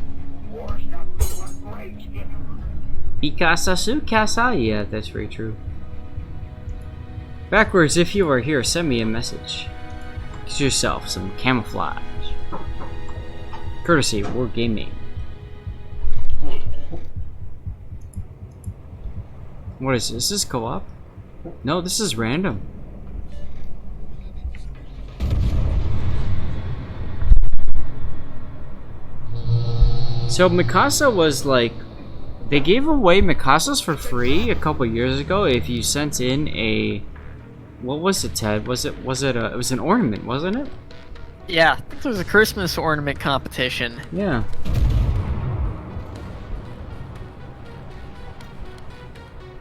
Mikasa Sukasa? Yeah, that's very true. Backwards, if you are here, send me a message. Get yourself some camouflage. Courtesy War Gaming. What is this? Is this co-op? No, this is random. So Mikasa was like, they gave away Mikasas for free a couple years ago if you sent in a, what was it, Ted? Was it an ornament, wasn't it?
Yeah, this was a Christmas ornament competition.
Yeah.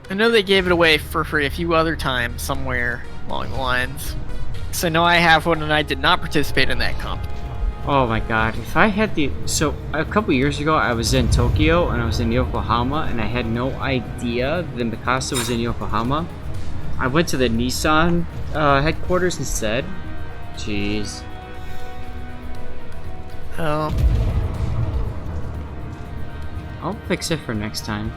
I know they gave it away for free a few other times somewhere along the lines. So now I have one and I did not participate in that comp.
Oh my god, if I had the... So, a couple years ago, I was in Tokyo, and I was in Yokohama, and I had no idea that Mikasa was in Yokohama. I went to the Nissan headquarters instead. Jeez.
Oh,
I'll fix it for next time.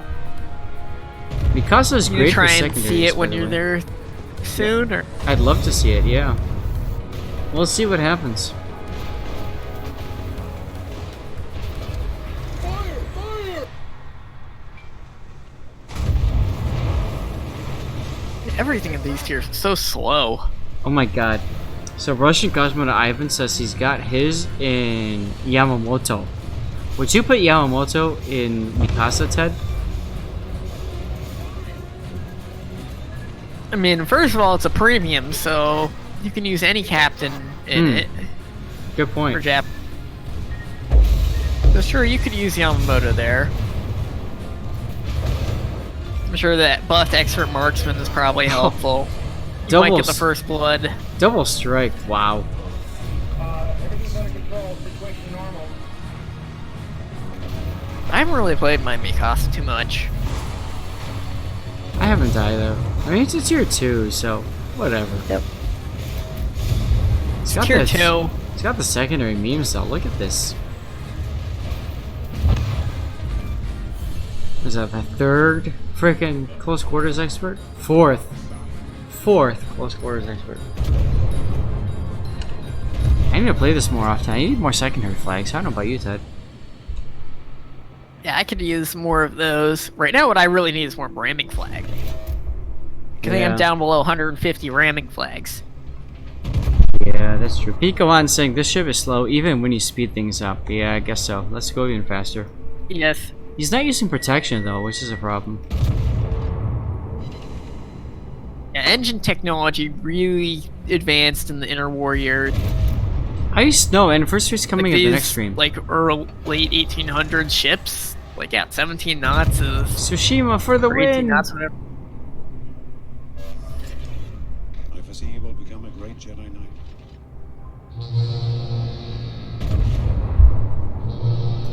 Mikasa's
you
great
try
for
and
secondaries,
see it
by
when
the
you're
way.
there soon, or
I'd love to see it, yeah. We'll see what happens.
Fire! Fire!
everything in these tiers is so slow.
Oh my god. So RussianCosmoNaughtIvan says he's got his in Yamamoto. Would you put Yamamoto in Mikasa, Ted?
I mean, first of all, it's a premium, so you can use any captain in it.
Good
For
point.
Jap. So sure, you could use Yamamoto there. I'm sure that buffed expert marksman is probably helpful. You might get the first blood.
Double strike, wow.
Everything's under control. Situation normal.
I haven't really played my Mikasa too much.
I haven't either. I mean, it's a tier 2, so whatever.
Yep.
It's got
Tier
the-
2.
It's got the secondary memes though. Look at this. Is that the third freaking close quarters expert? Fourth close quarters expert. I need to play this more often. I need more secondary flags. I don't know about you, Ted.
Yeah, I could use more of those. Right now, what I really need is more ramming flag. I think
Yeah.
I'm down below 150 ramming flags.
Yeah, that's true. Pikohan saying this ship is slow even when you speed things up. Yeah, I guess so. Let's go even faster.
Yes.
He's not using protection though, which is a problem.
Yeah, engine technology really advanced in the Inner Warrior.
I used to know anniversary's coming
Like
at the
these,
next stream.
like late 1800s ships, like at 17 knots is
Tsushima for the
or 18
win!
knots, whatever.
I foresee he will become a great Jedi Knight.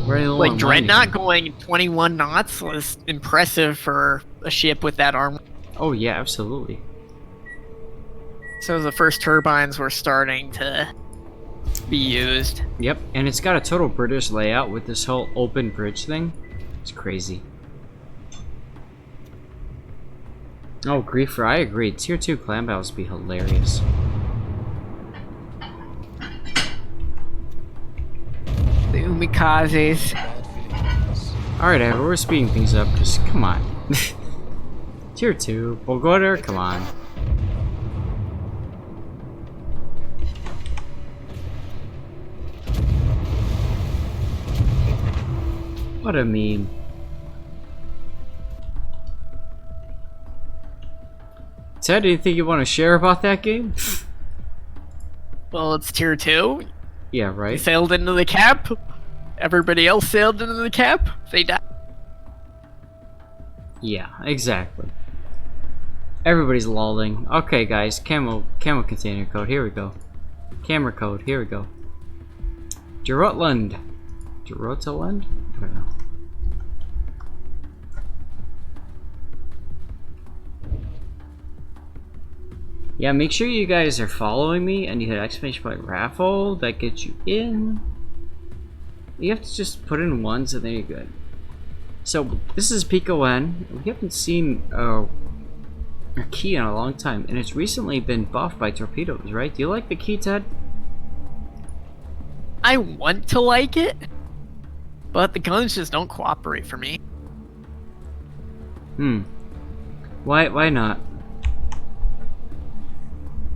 Really long
Like
line.
Dreadnought going 21 knots was impressive for a ship with that armor.
Oh yeah, absolutely.
So the first turbines were starting to be used.
Yep, and it's got a total British layout with this whole open bridge thing. It's crazy. Oh, Griefer, I agree. Tier 2 clan battles would be hilarious.
The Umikazes.
Bad feeling about this.
Alright, Ava, we're speeding things up, because come on. Tier 2. We'll go there, come on. What a meme. Ted, anything you want to share about that game?
Well, it's tier 2.
Yeah,
You
right?
sailed into the cap. Everybody else sailed into the cap. They died.
Yeah, exactly. Everybody's lolling. Okay, guys, camo container code, here we go. Camera code, here we go. Gerotland. Gerotland? I don't know. Yeah, make sure you guys are following me and you hit exclamation point raffle. That gets you in. You have to just put in ones and then you're good. So, this is Pikohan. We haven't seen a key in a long time, and it's recently been buffed by torpedoes, right? Do you like the key, Ted?
I want to like it, but the guns just don't cooperate for me.
Why not?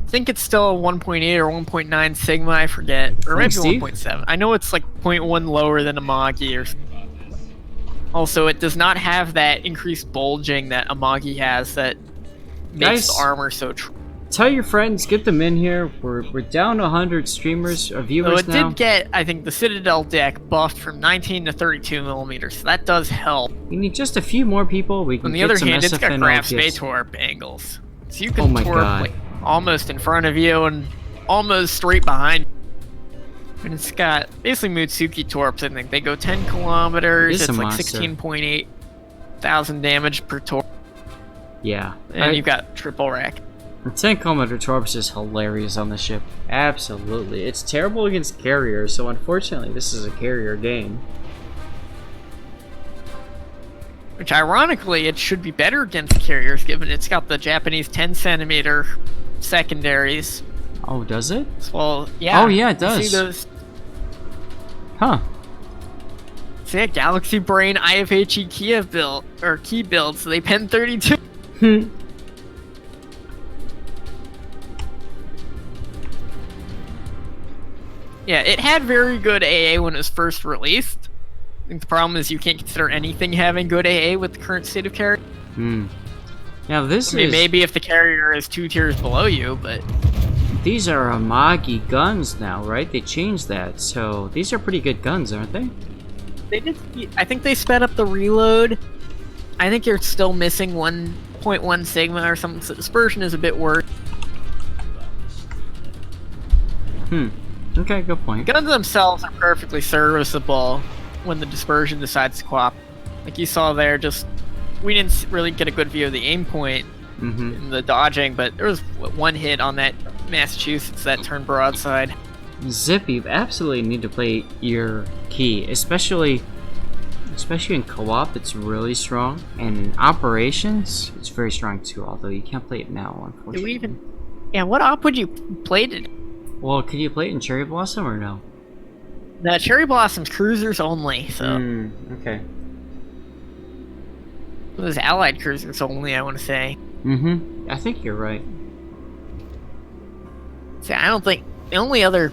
I think it's still a 1.8 or 1.9 Sigma, I forget. Or maybe
Steve?
1.7. I know it's like 0.1 lower than a Magi or something. Also, it does not have that increased bulging that a Magi has that makes
Guys,
the armor so true.
Tell your friends, get them in here. We're down 100 streamers or
So
viewers
it
now.
did get, I think, the Citadel deck buffed from 19 to 32 millimeters, so that does help.
We need just a few more people. We can
On the
get
other
some
hand, it's got
SFNL
graph
gifts.
Torp angles. So you
Oh
can
my
torp
God.
like almost in front of you and almost straight behind. And it's got basically Mutsuki torps, I think. They go 10 kilometers,
It's a
it's like
monster.
16.8 thousand damage per torp.
Yeah.
And you've got triple rack.
The 10 kilometer torps is hilarious on the ship. Absolutely. It's terrible against carriers, so unfortunately this is a carrier game.
Which ironically, it should be better against carriers given it's got the Japanese 10 centimeter secondaries.
Oh, does it?
Well, yeah.
Oh, yeah, it
You
does.
see those?
Huh.
See that Galaxy Brain IFHE Kiev build or key build, so they pen 32. Yeah, it had very good AA when it was first released. I think the problem is you can't consider anything having good AA with the current state of carrier.
Now this
I mean,
is...
maybe if the carrier is 2 tiers below you, but
These are Amagi guns now, right? They changed that, so these are pretty good guns, aren't they?
they did. I think they sped up the reload. I think you're still missing 1.1 Sigma or something. So dispersion is a bit worse.
Okay, good point.
Guns themselves are perfectly serviceable when the dispersion decides to co-op. Like you saw there, just we didn't really get a good view of the aim point in the dodging, but there was one hit on that Massachusetts that turned broadside.
Zip, you absolutely need to play your key, especially in co-op. It's really strong, and in operations, it's very strong too. Although you can't play it now, unfortunately.
Do we even? Yeah, what op would you play it?
Well, can you play it in Cherry Blossom or no?
The Cherry Blossom's cruisers only, so
Okay.
it was Allied cruisers only. I want to say.
I think you're right.
See, I don't think the only other.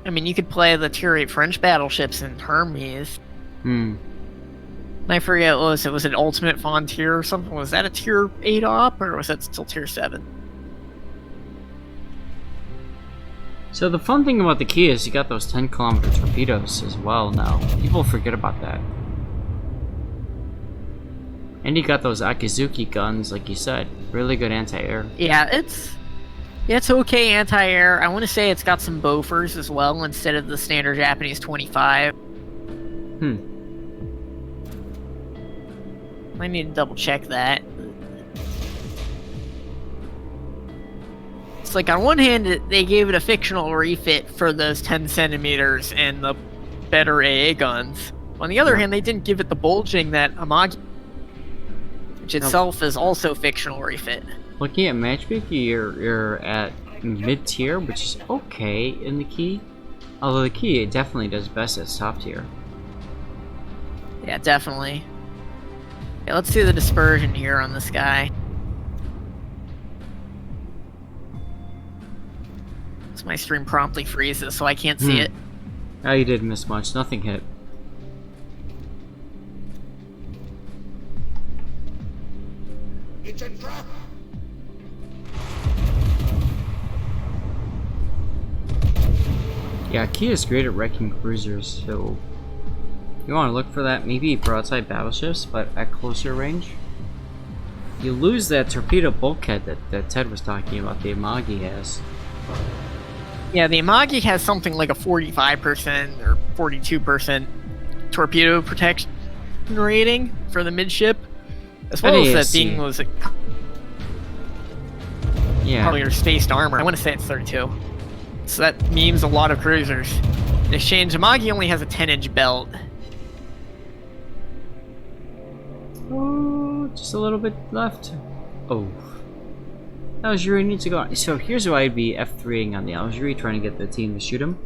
I mean, you could play the Tier 8 French battleships in Hermes. I forget what was it. Was it Ultimate Frontier or something? Was that a Tier 8 op, or was that still Tier 7?
So the fun thing about the key is you got those 10 kilometer torpedoes as well now. People forget about that. And you got those Akizuki guns, like you said. Really good anti-air.
Yeah, it's okay anti-air. I want to say it's got some Bofors as well instead of the standard Japanese 25. I need to double check that. It's like on one hand they gave it a fictional refit for those 10 centimeters and the better AA guns. On the other hand, they didn't give it the bulging that Amagi, which itself is also fictional refit.
Looking at matchmaking, you're at mid-tier, which is okay in the key. Although the key definitely does best at top tier.
Yeah, definitely. Yeah, let's see the dispersion here on this guy. So my stream promptly freezes, so I can't see it.
Oh, you didn't miss much. Nothing hit.
It's a trap!
Yeah, Kia is great at wrecking cruisers, so you want to look for that. Maybe broadside battleships, but at closer range. You lose that torpedo bulkhead that Ted was talking about, the Amagi has.
Yeah, the Amagi has something like a 45% or 42% torpedo protection rating for the midship, as well as that being was probably your spaced armor. I want to say it's 32. So that means a lot of cruisers. In exchange, Amagi only has a 10-inch belt.
Oh, just a little bit left. Oh. Algeria needs to go on. So here's why I'd be F3ing on the Algeria, trying to get the team to shoot him.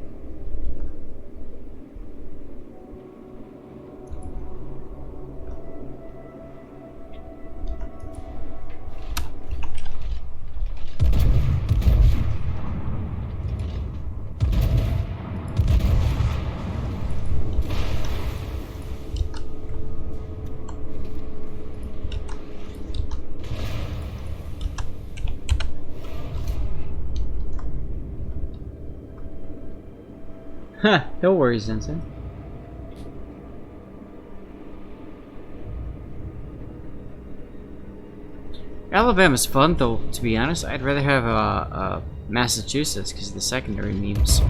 Huh, no worries, Ensign. Alabama's fun, though, to be honest. I'd rather have Massachusetts because of the secondary memes.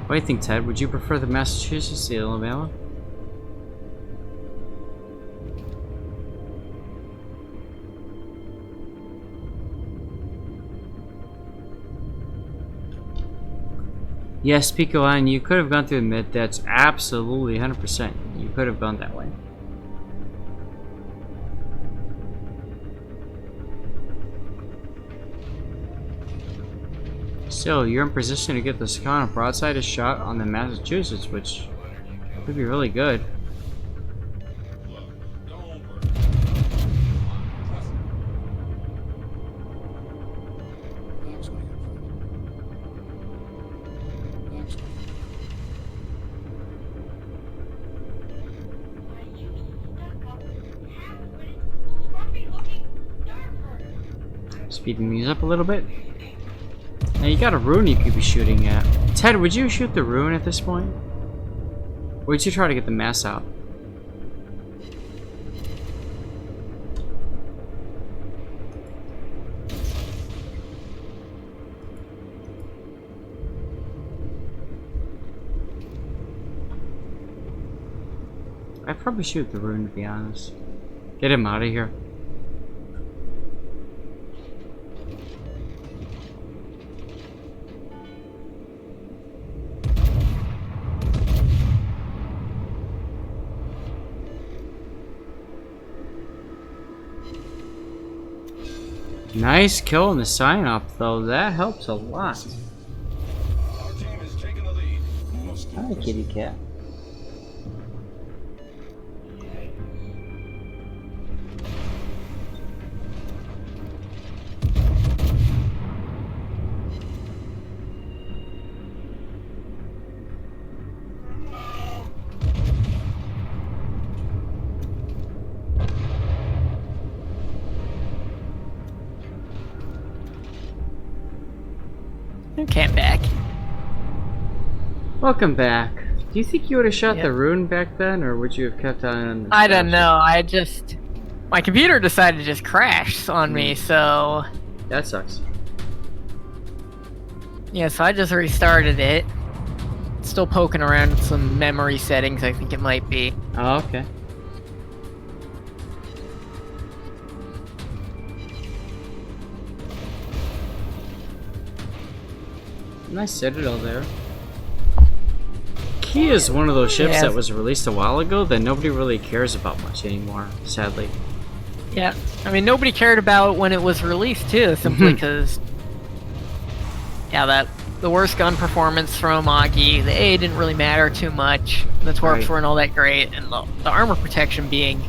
What do you think, Ted? Would you prefer the Massachusetts to the Alabama? Yes, Pikohan, you could have gone through the mid. That's absolutely 100%. You could have gone that way. So, you're in position to get the Sakana broadside a shot on the Massachusetts, which could be really good. Speeding these up a little bit. Now you got a rune you could be shooting at. Ted, would you shoot the rune at this point? Or would you try to get the mass out? I'd probably shoot the rune, to be honest. Get him out of here. Nice kill in the sign-up, though. That helps a lot.
Our team is taking the lead.
Hi, kitty cat.
Okay, I'm back.
Welcome back. Do you think you would have shot the rune back then, or would you have kept on the
I don't know. My computer decided to just crash on me, so...
That sucks.
Yeah, so I just restarted it. Still poking around with some memory settings, I think it might be.
Oh, okay. Nice citadel there. Key is one of those ships that was released a while ago that nobody really cares about much anymore, sadly.
Yeah, I mean, nobody cared about when it was released, too, simply because... Yeah, that the worst gun performance from Amagi. The A didn't really matter too much. The torps
Right.
weren't all that great, and the armor protection being...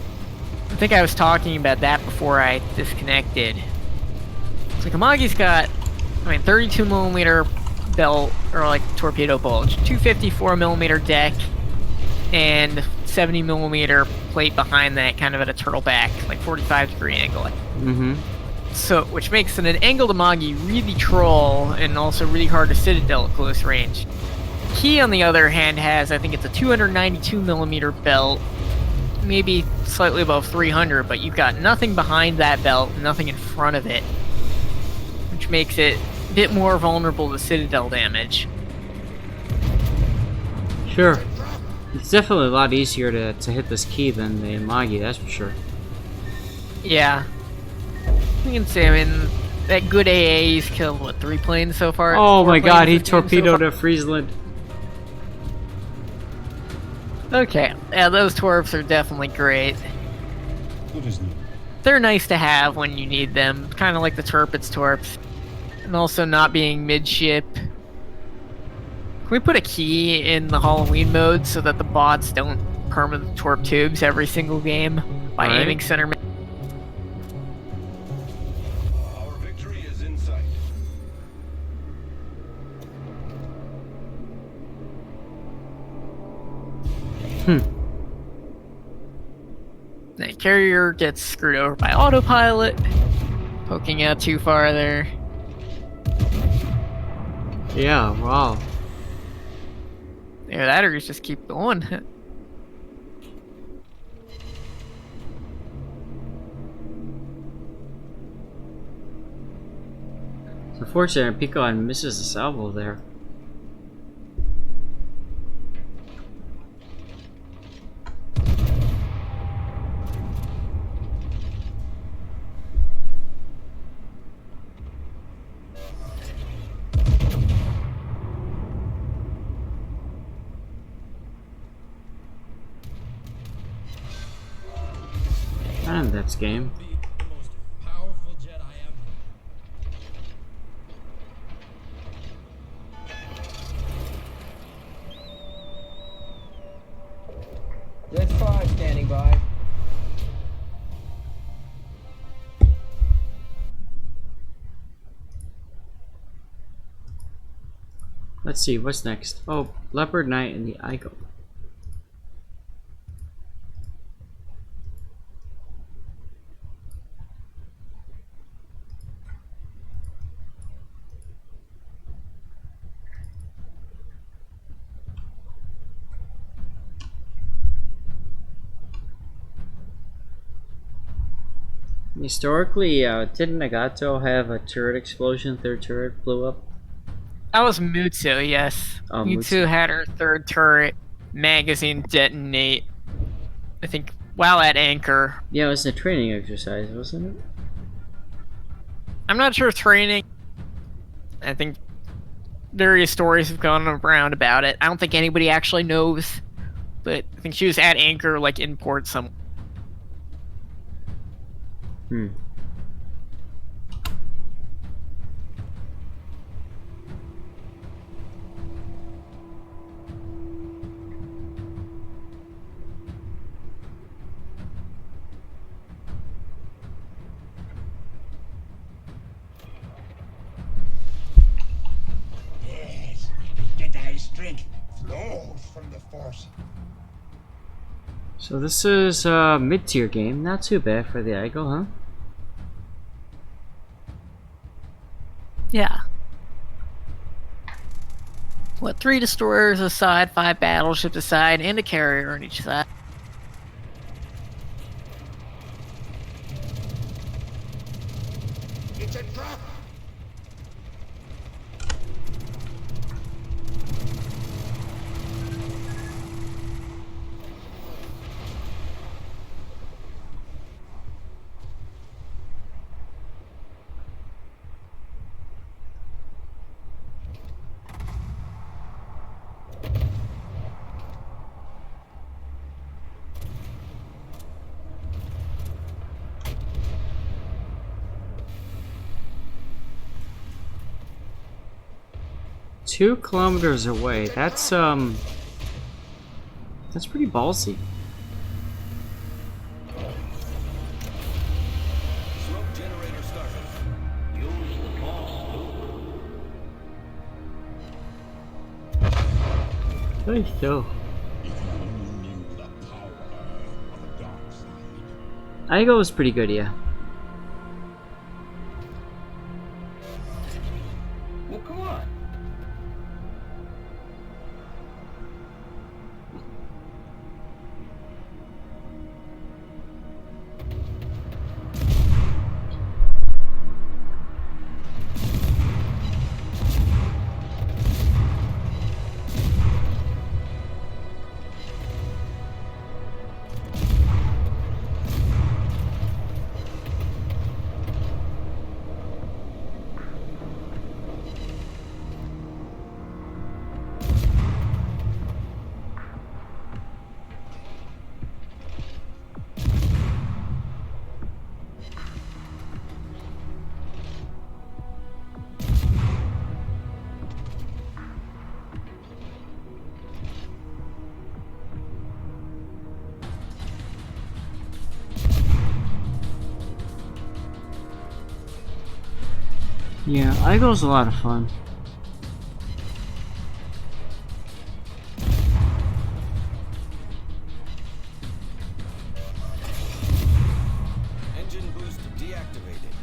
I think I was talking about that before I disconnected. It's like Amagi's got, 32mm belt, or like torpedo bulge, 254mm deck, and 70mm plate behind that, kind of at a turtleback, like 45-degree angle.
Mm-hmm.
So, which makes an angled Amagi really troll, and also really hard to Citadel at close range. Key, on the other hand, has, I think it's a 292mm belt, maybe slightly above 300, but you've got nothing behind that belt, nothing in front of it, which makes it a bit more vulnerable to Citadel damage.
Sure. It's definitely a lot easier to hit this key than the Amagi, that's for sure.
Yeah. You can say, that good AA, he's killed, what, 3 planes so far?
Oh
4
my god,
planes
he
this game so
torpedoed
far?
a Friesland.
Okay, yeah, those torps are definitely great.
Good as new.
They're nice to have when you need them, kind of like the Turpitz torps. And also not being midship. Can we put a key in the Halloween mode so that the bots don't perma torp tubes every single game by
Right.
aiming center?
Our victory is in sight.
The carrier gets screwed over by autopilot, poking out too far there.
Yeah, wow.
Either that or you just keep going.
It's unfortunate Pikohan misses the salvo there. And that's game.
The most powerful Jedi ever.
Jet 5 standing by.
Let's see, what's next? Oh, Leopard Knight and the Aigle. Historically, didn't Nagato have a turret explosion? Third turret blew up?
That was Mutsu, yes.
Oh,
Mutsu
Mutsu.
had her third turret magazine detonate, I think, while at anchor.
Yeah, it was a training exercise, wasn't it?
I'm not sure training. I think various stories have gone around about it. I don't think anybody actually knows, but I think she was at anchor, like in port somewhere.
Hmm.
Yes, Jedi strength flows from the Force.
So this is a mid-tier game, not too bad for the Aigle, huh?
Yeah. What, 3 destroyers aside, 5 battleships aside, and a carrier on each side.
It's a trap.
2 kilometers away. That's pretty ballsy.
Smoke generator started. Use the pulse.
Hey, yo.
If you only knew the power of the dark side.
Aigle was pretty good, yeah.
Well, come on.
Yeah, Aigle's a lot of fun.
Engine boost deactivated.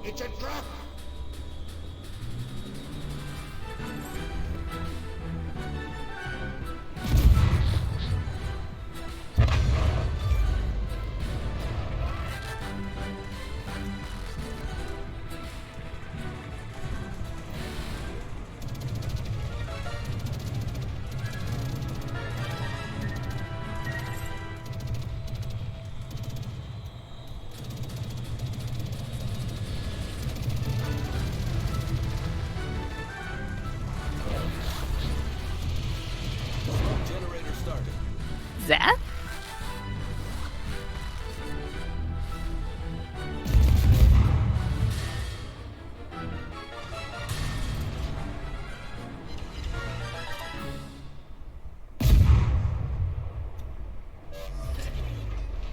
It's a trap!
Generator started.
That?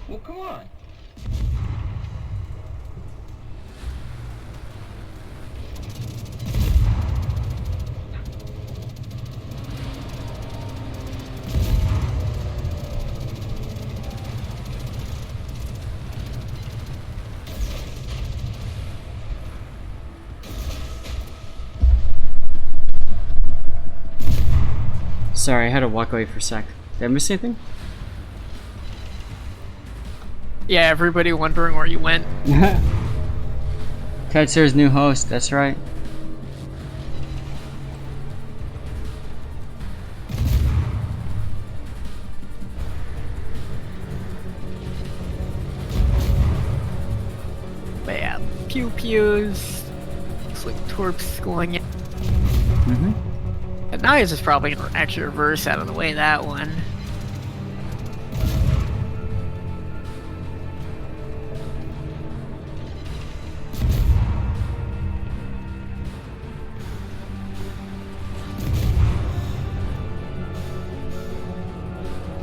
Well, come on.
Sorry, I had to walk away for a sec. Did I miss anything?
Yeah, everybody wondering where you went.
Ted Sir's new host, that's right.
But yeah, pew pews. Looks like Torp's going in.
Mm-hmm.
And now he's just probably gonna actually reverse out of the way that one.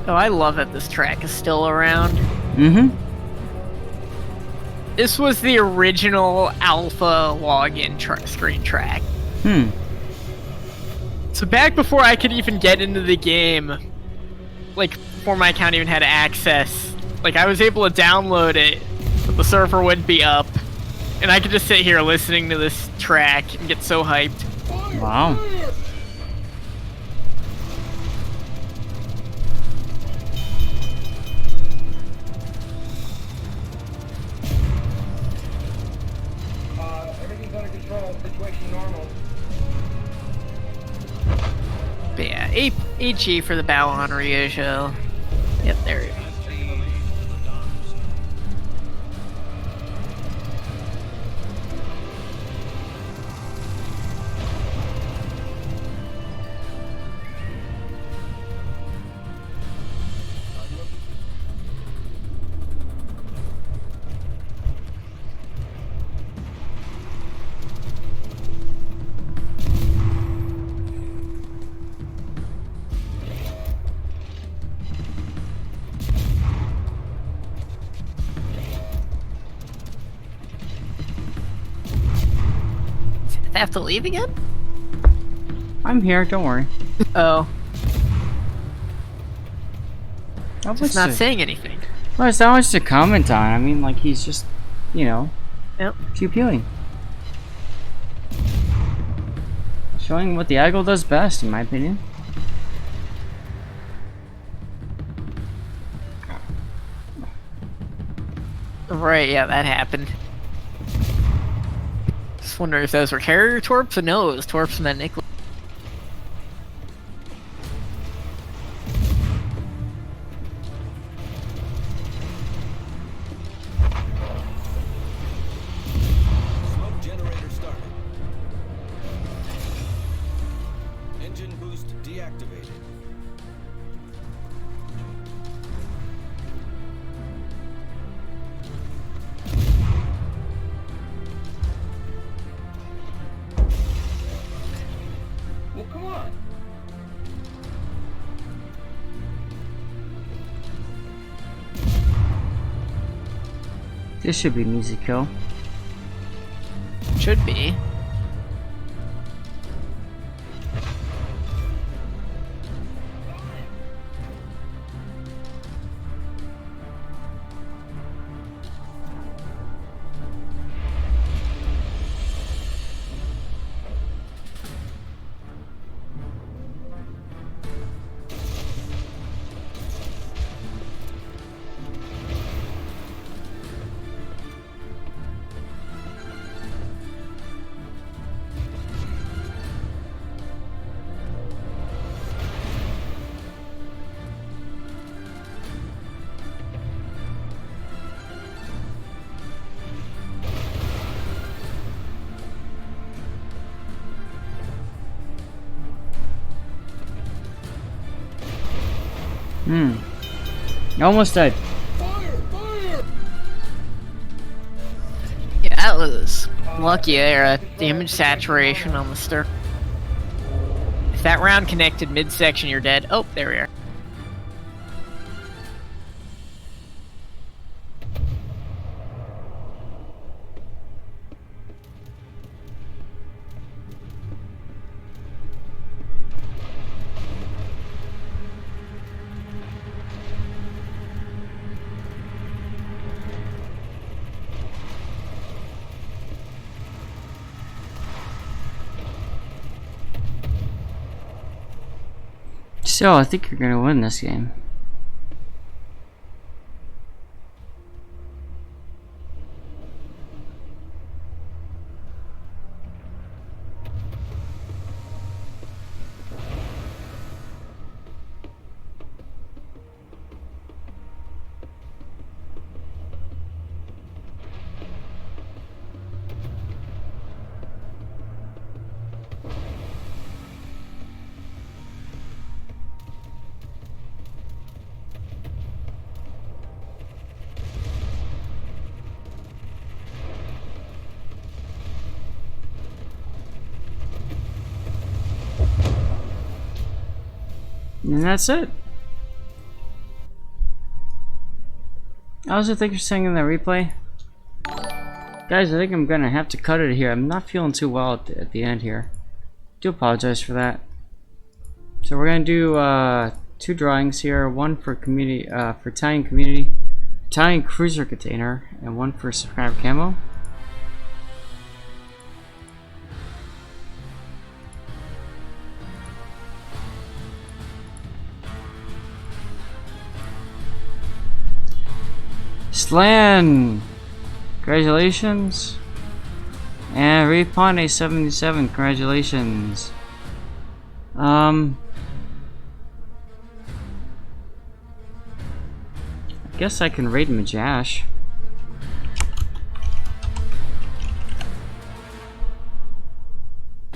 Oh, I love that this track is still around.
Mm-hmm.
This was the original alpha login screen track.
Hmm.
So back before I could even get into the game, like before my account even had access, like I was able to download it, but the server wouldn't be up. And I could just sit here listening to this track and get so hyped.
Wow.
Everything's under control. Situation normal.
But yeah, HE for the battle on Ryujo. Yep, there it is. I have to leave again?
I'm here, don't worry.
Oh,
Not
just not saying anything.
Well, there's not much to comment on. I mean, like, he's just, you know,
Yep.
pew-pewing. Showing what the Aigle does best, in my opinion.
Right, yeah, that happened. Just wonder if those were carrier torps or no, it was torps and then Nicholas.
Smoke generator started. Engine boost deactivated.
Well, come on.
This should be an easy kill.
Should be.
Almost died.
Yeah, that was lucky there. Damage saturation on the stir. If that round connected midsection, you're dead. Oh, there we are.
So, I think you're gonna win this game. And that's it. I also think you're saying in the replay. Guys, I think I'm gonna have to cut it here. I'm not feeling too well at the end here. Do apologize for that. So we're gonna do 2 drawings here. One for community, for Italian cruiser container, and one for subscriber camo. Slan! Congratulations! And Repawn a 77, congratulations. I guess I can raid Majash.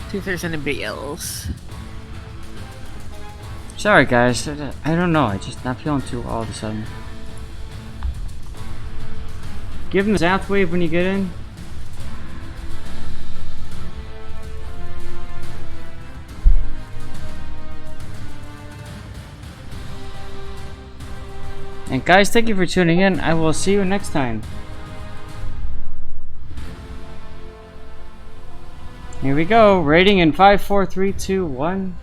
See if there's anybody else.
Sorry guys, I don't know, I'm just not feeling too well all of a sudden. Give him the Zath wave when you get in. And guys, thank you for tuning in. I will see you next time. Here we go. Rating in 5, 4, 3, 2, 1.